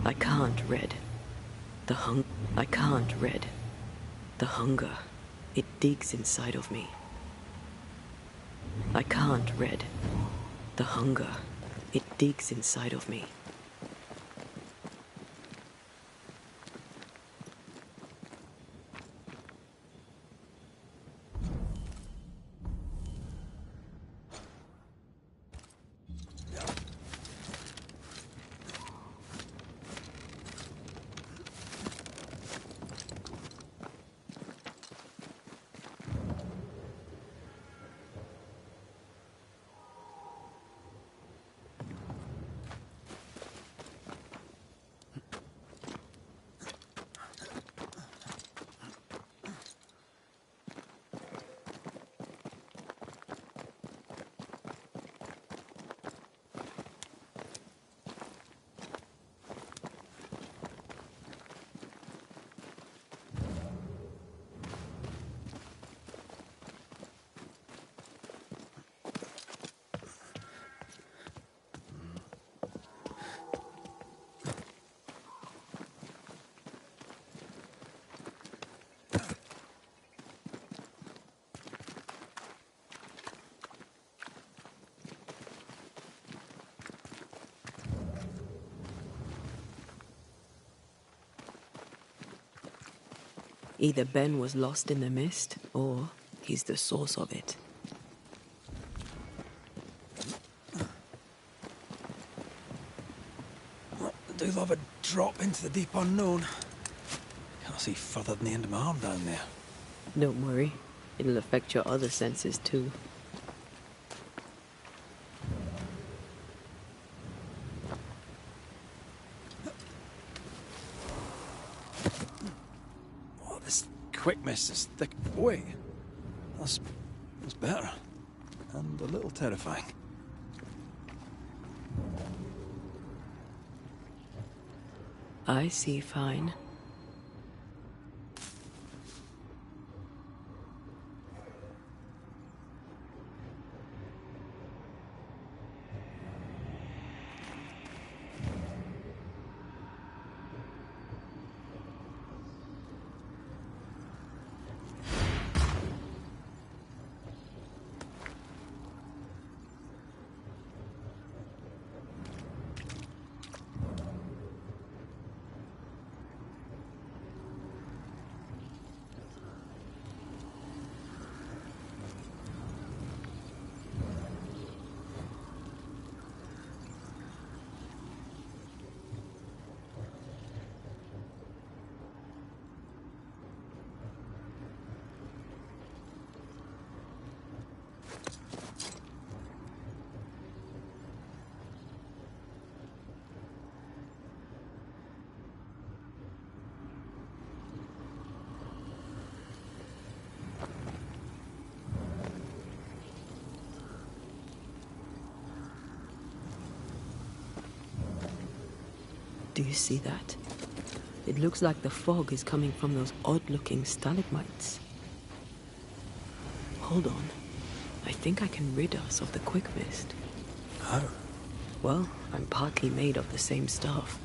I can't, Red. I can't, Red. The hunger, it digs inside of me. I can't, Red. The hunger, it digs inside of me. Either Ben was lost in the mist, or he's the source of it.
I do love a drop into the deep unknown. Can't see further than the end of my arm down there.
Don't worry, it'll affect your other senses too.
Quick mist is thick. Wait, that's better. And a little terrifying.
I see fine. Do you see that? It looks like the fog is coming from those odd-looking stalagmites. Hold on. I think I can rid us of the quick mist.
How?
Well, I'm partly made of the same stuff.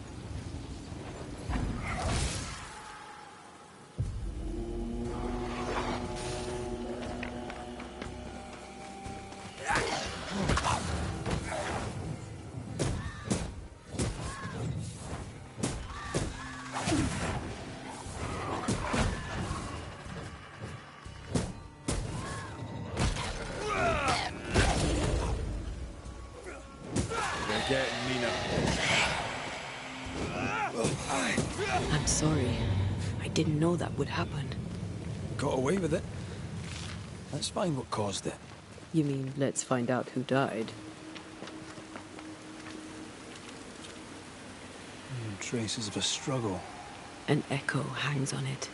I'm sorry. I didn't know that would happen.
Got away with it. Let's find what caused it.
You mean, let's find out who died?
Traces of a struggle.
An echo hangs on it.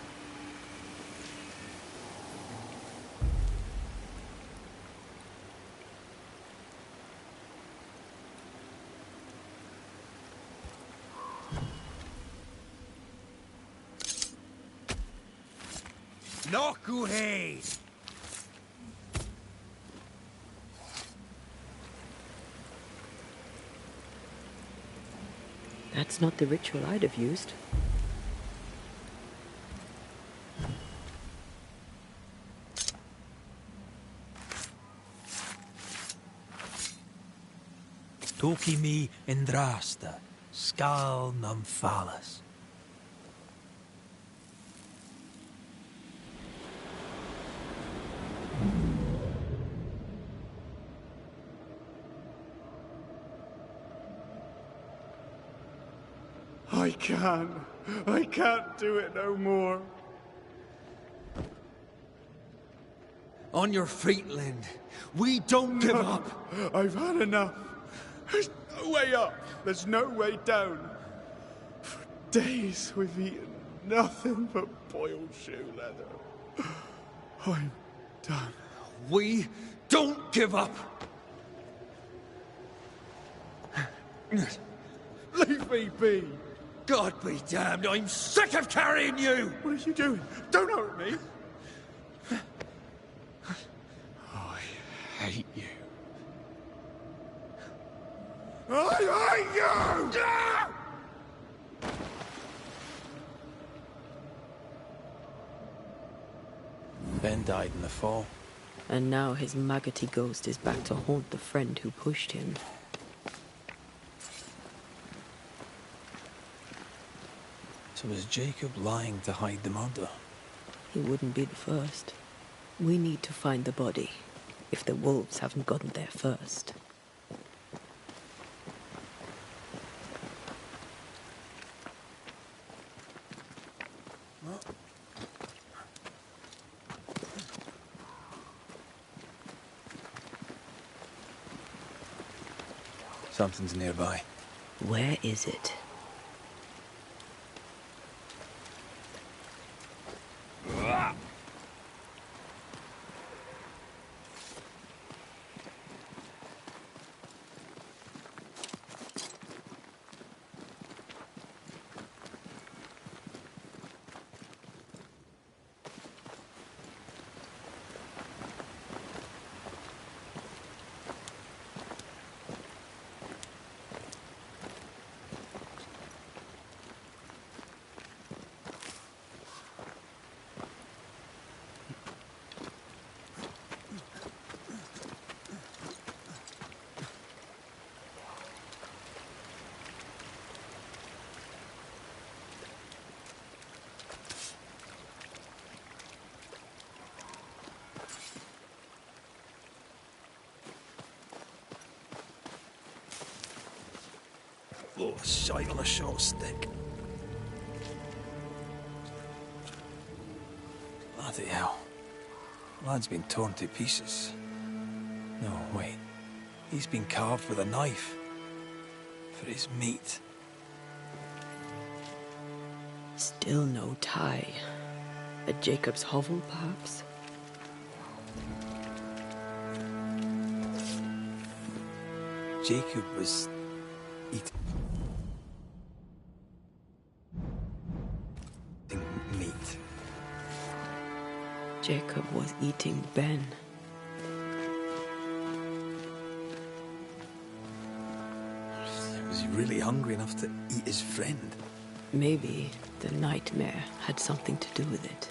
Nokuhei!
That's not the ritual I'd have used.
Toki mi indrasta, skal numphalas.
I can't do it no more.
On your feet, Lind. We don't give up.
I've had enough. There's no way up. There's no way down. For days we've eaten nothing but boiled shoe leather. I'm done.
We don't give up.
Leave me be.
God be damned, I'm sick of carrying you!
What are you doing? Don't hurt me. I hate you. I hate you!
Ben died in the fall.
And now his maggoty ghost is back to haunt the friend who pushed him.
So was Jacob lying to hide the murder?
He wouldn't be the first. We need to find the body, if the wolves haven't gotten there first.
Something's nearby.
Where is it?
Oh, shite on a short stick.
Bloody hell. Lad's been torn to pieces. No, wait. He's been carved with a knife. For his meat.
Still no tie. At Jacob's hovel, perhaps?
Jacob was eating meat.
Jacob was eating Ben.
Was he really hungry enough to eat his friend?
Maybe the nightmare had something to do with it.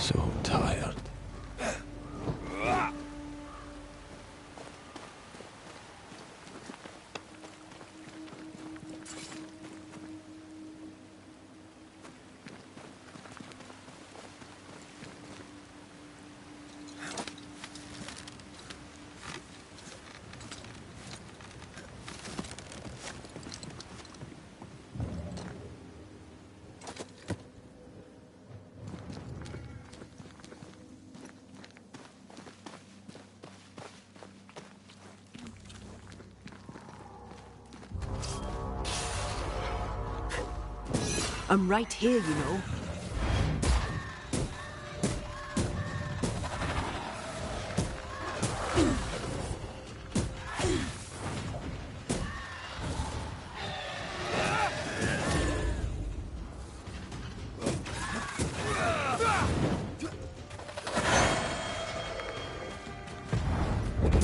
So tired.
I'm right here, you know.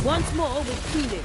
Once more with feeling.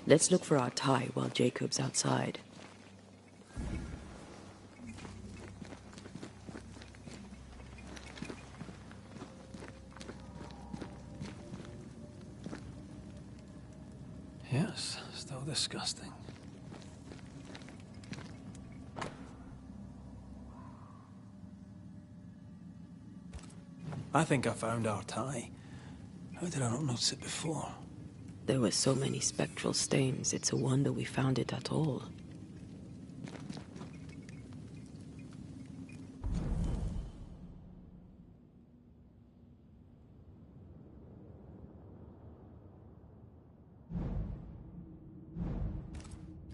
Let's look for our tie while Jacob's outside.
Yes, still disgusting. I think I found our tie. How did I not notice it before?
There were so many spectral stains, it's a wonder we found it at all.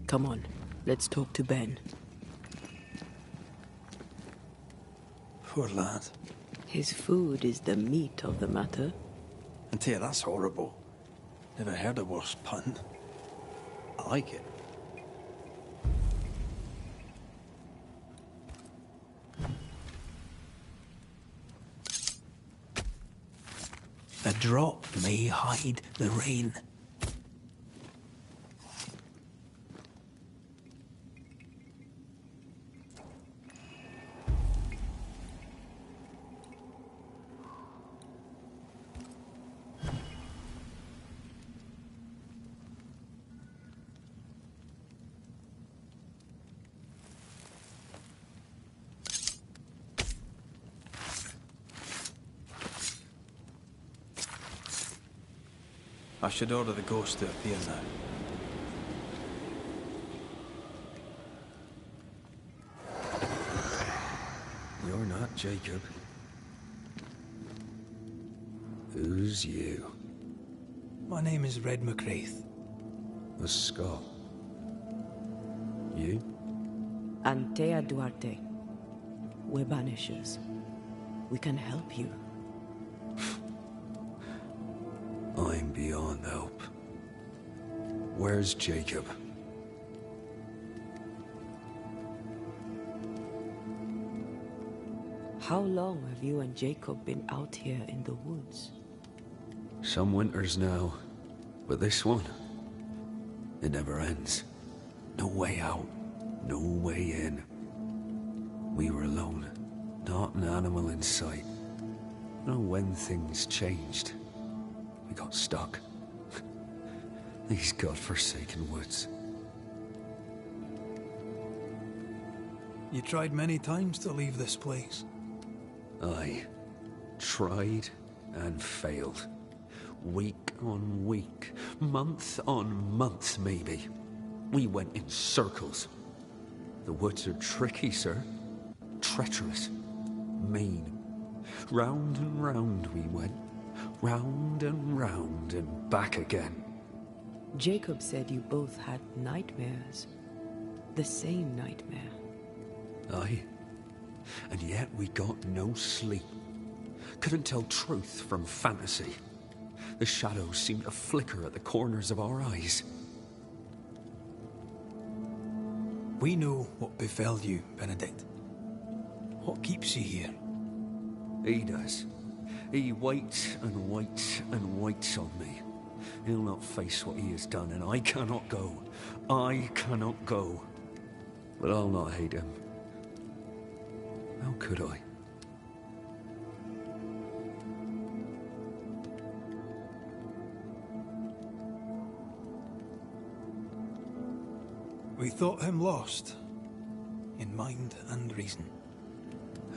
Come on, let's talk to Ben.
Poor lad.
His food is the meat of the matter.
And Tia, that's horrible. Never heard a worse pun. I like it. A drop may hide the rain. I should order the ghost to appear now.
You're not Jacob.
Who's you?
My name is Red McCraith.
A Scot. You?
Antea Duarte. We're banishers. We can help you.
I'm beyond help. Where's Jacob?
How long have you and Jacob been out here in the woods?
Some winters now, but this one, it never ends. No way out, no way in. We were alone, not an animal in sight. Know when things changed, we got stuck. These godforsaken woods.
You tried many times to leave this place.
I tried and failed. Week on week, month on month maybe. We went in circles. The woods are tricky, sir. Treacherous. Mean. Round and round we went. Round and back again.
Jacob said you both had nightmares. The same nightmare.
Aye. And yet we got no sleep. Couldn't tell truth from fantasy. The shadows seemed to flicker at the corners of our eyes.
We know what befell you, Benedict. What keeps you here?
He does. He waits and waits and waits on me. He'll not face what he has done, and I cannot go. I cannot go. But I'll not hate him. How could I?
We thought him lost, in mind and reason.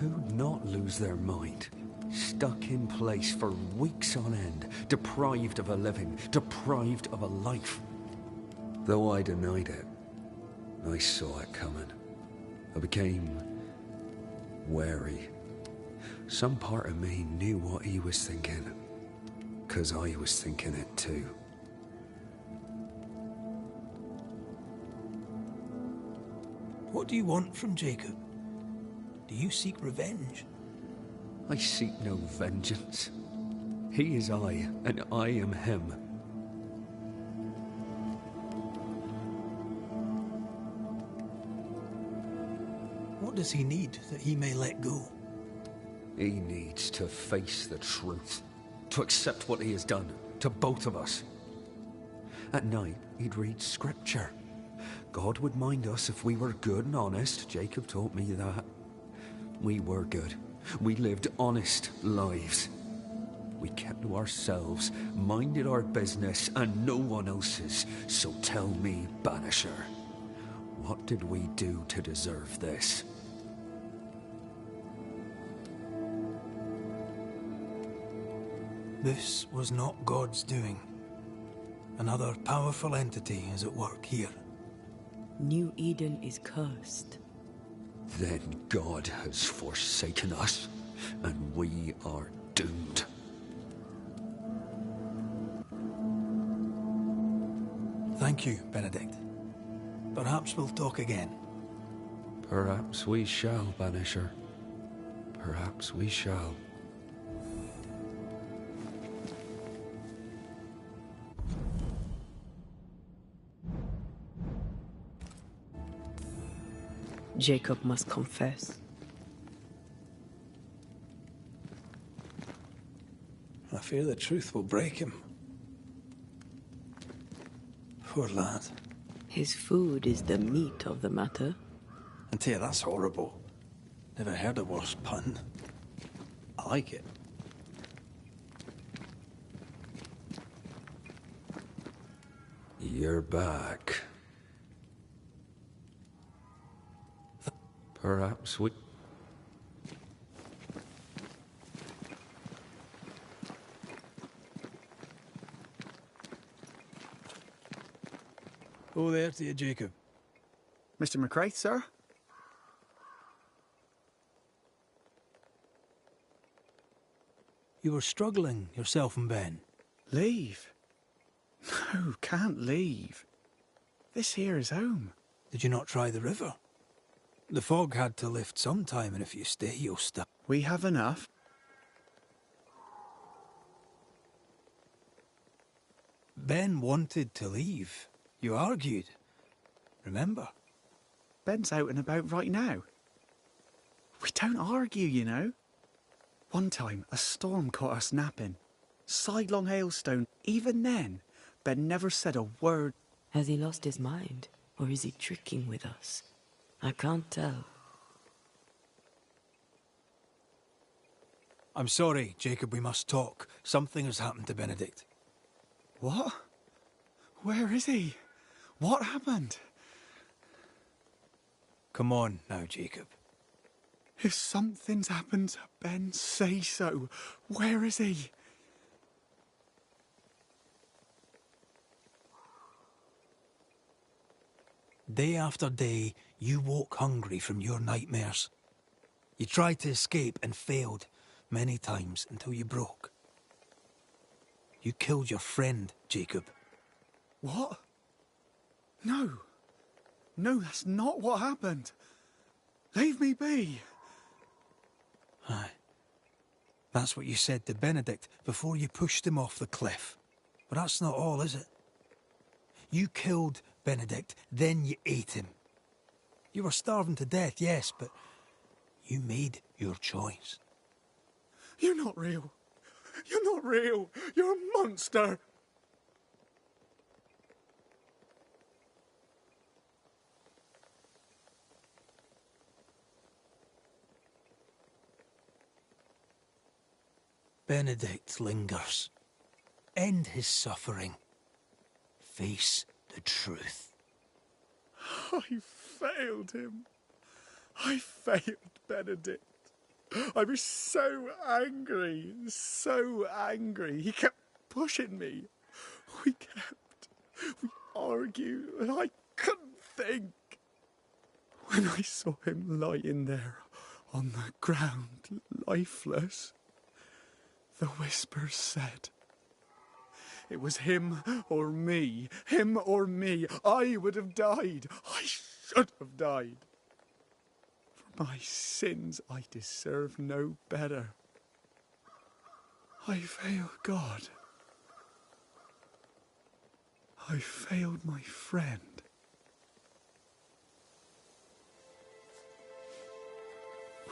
Who'd not lose their mind? Stuck in place for weeks on end, deprived of a living, deprived of a life. Though I denied it, I saw it coming. I became wary. Some part of me knew what he was thinking, 'cause I was thinking it too.
What do you want from Jacob? Do you seek revenge?
I seek no vengeance. He is I, and I am him.
What does he need that he may let go?
He needs to face the truth, to accept what he has done to both of us. At night, he'd read scripture. God would mind us if we were good and honest. Jacob taught me that. We were good. We lived honest lives. We kept to ourselves, minded our business and no one else's. So tell me, Banisher, what did we do to deserve this?
This was not God's doing. Another powerful entity is at work here.
New Eden is cursed.
Then God has forsaken us, and we are doomed.
Thank you, Benedict. Perhaps we'll talk again.
Perhaps we shall, Banisher. Perhaps we shall.
Jacob must confess.
I fear the truth will break him. Poor lad.
His food is the meat of the matter.
And dear, that's horrible. Never heard a worse pun. I like it.
You're back. Perhaps we...
Oh, there to you, Jacob.
Mr. McCraith, sir?
You were struggling, yourself and Ben.
Leave? No, can't leave. This here is home.
Did you not try the river? The fog had to lift sometime, and if you stay, you'll stop.
We have enough.
Ben wanted to leave. You argued. Remember?
Ben's out and about right now. We don't argue, you know. One time, a storm caught us napping. Sidelong hailstone. Even then, Ben never said a word.
Has he lost his mind? Or is he tricking with us? I can't tell.
I'm sorry, Jacob, we must talk. Something has happened to Benedict.
What? Where is he? What happened?
Come on now, Jacob.
If something's happened to Ben, say so. Where is he?
Day after day, you woke hungry from your nightmares. You tried to escape and failed many times until you broke. You killed your friend, Jacob.
What? No. No, that's not what happened. Leave me be.
Aye. That's what you said to Benedict before you pushed him off the cliff. But that's not all, is it? You killed Benedict, then you ate him. You were starving to death, yes, but you made your choice.
You're not real. You're not real. You're a monster.
Benedict lingers. End his suffering. Face the truth.
I failed him. I failed Benedict. I was so angry, so angry. He kept pushing me. We argued, and I couldn't think. When I saw him lying there on the ground, lifeless, the whispers said, it was him or me, him or me. I would have died. I should have died. For my sins, I deserve no better. I failed God. I failed my friend.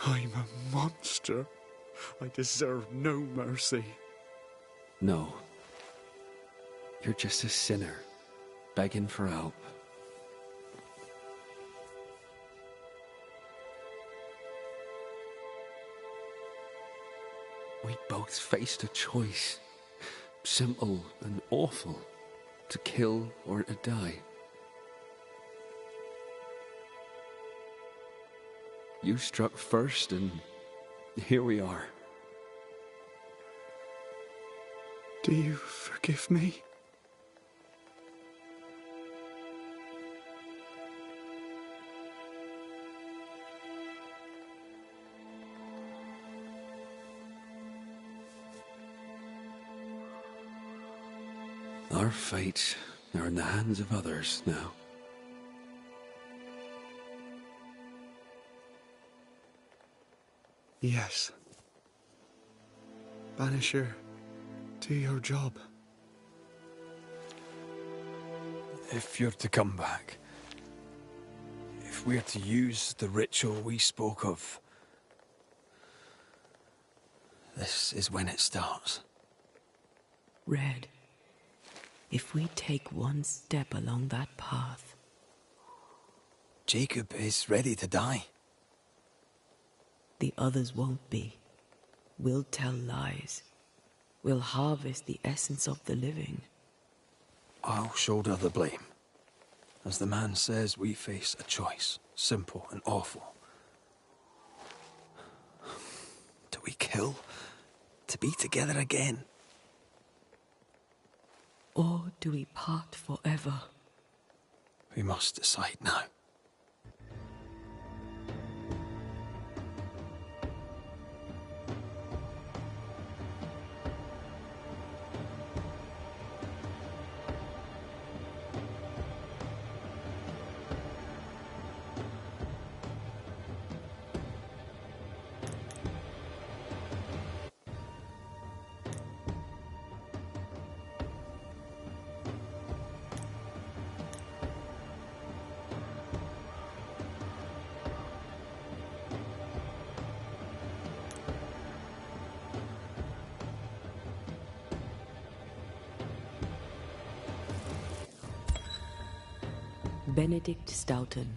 I'm a monster. I deserve no mercy.
No. You're just a sinner, begging for help. We both faced a choice, simple and awful, to kill or to die. You struck first, and here we are.
Do you forgive me?
Our fates are in the hands of others now.
Yes. Banisher, do your job.
If you're to come back, if we're to use the ritual we spoke of, this is when it starts.
Red, if we take one step along that path...
Jacob is ready to die.
The others won't be. We'll tell lies. We'll harvest the essence of the living.
I'll shoulder the blame. As the man says, we face a choice, simple and awful. Do we kill to be together again?
Or do we part forever?
We must decide now.
Benedict Stoughton.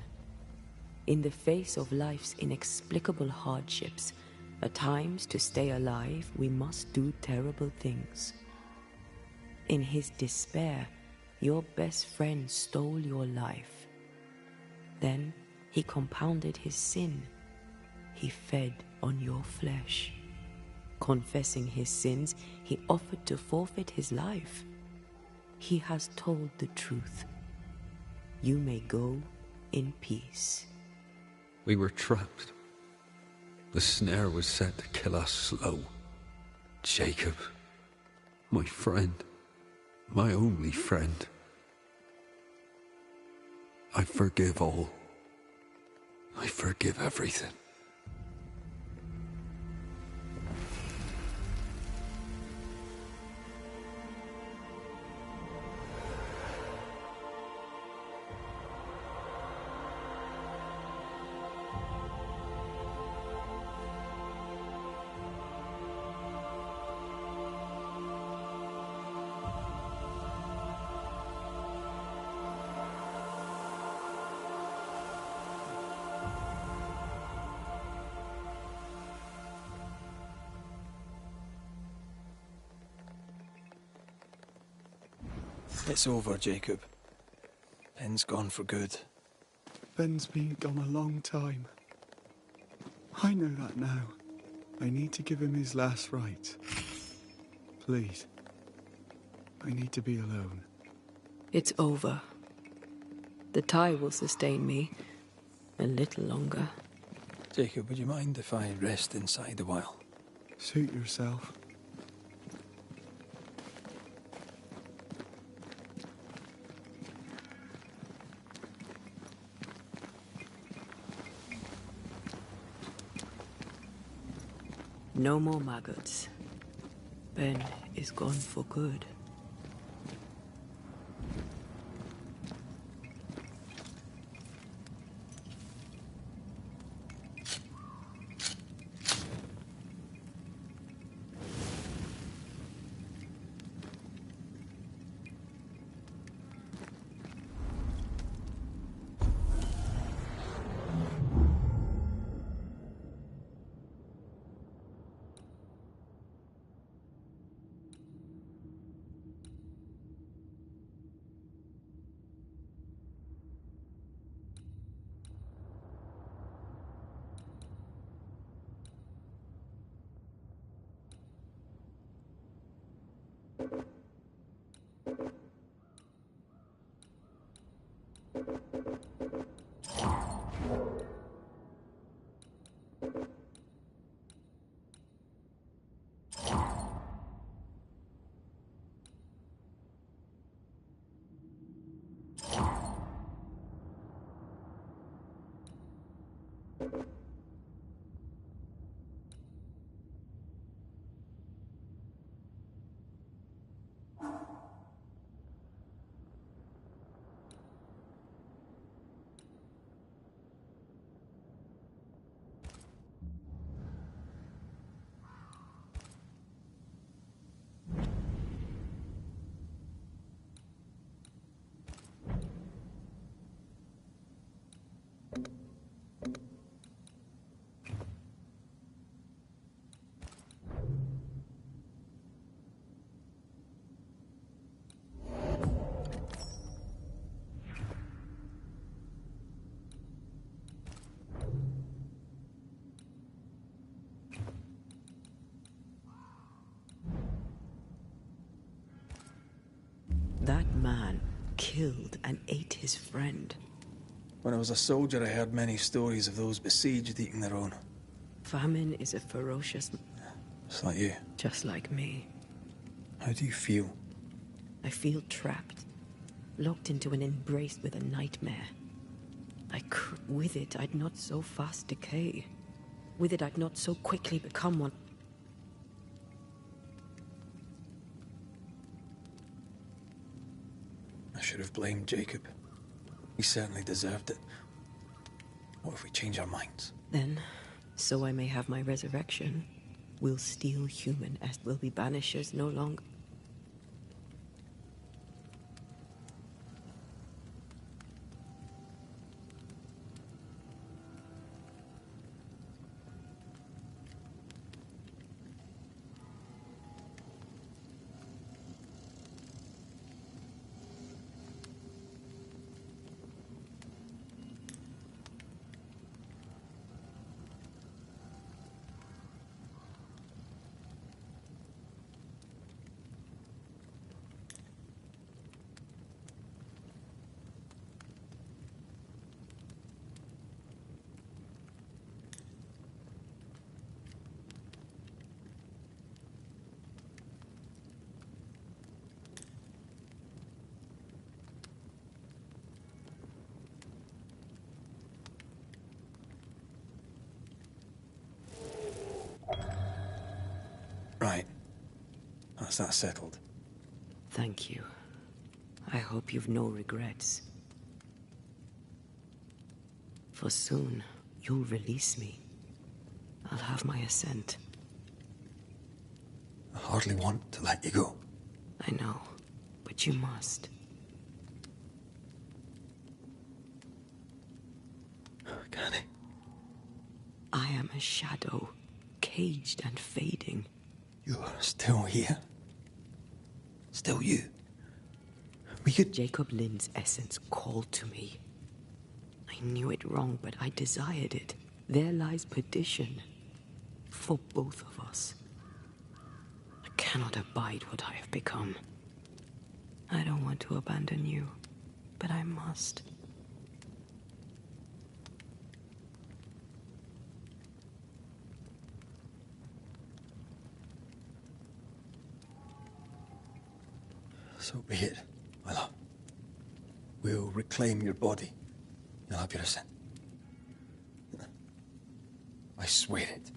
In the face of life's inexplicable hardships, at times to stay alive, we must do terrible things. In his despair, your best friend stole your life. Then he compounded his sin. He fed on your flesh. Confessing his sins, he offered to forfeit his life. He has told the truth. You may go in peace.
We were trapped. The snare was set to kill us slow. Jacob, my friend, my only friend. I forgive all. I forgive everything.
It's over, Jacob. Ben's gone for good.
Ben's been gone a long time. I know that now. I need to give him his last rites. Please. I need to be alone.
It's over. The tie will sustain me a little longer.
Jacob, would you mind if I rest inside a while?
Suit yourself.
No more maggots. Ben is gone for good. That man killed and ate his friend.
When I was a soldier, I heard many stories of those besieged eating their own.
Famine is a ferocious...
Just like you.
Just like me.
How do you feel?
I feel trapped. Locked into an embrace with a nightmare. With it, I'd not so fast decay. With it, I'd not so quickly become one.
I should have blamed Jacob. He certainly deserved it. What if we change our minds?
Then, so I may have my resurrection, we'll steal human as will be banishers no longer.
Right. That's that settled.
Thank you. I hope you've no regrets. For soon, you'll release me. I'll have my assent.
I hardly want to let you go.
I know, but you must.
Can I?
I am a shadow, caged and fading.
You're still here? Still you? We could...
Jacob Lind's essence called to me. I knew it wrong, but I desired it. There lies perdition. For both of us. I cannot abide what I have become. I don't want to abandon you, but I must.
So be it, my love. We'll reclaim your body. You'll have your assent. I swear it.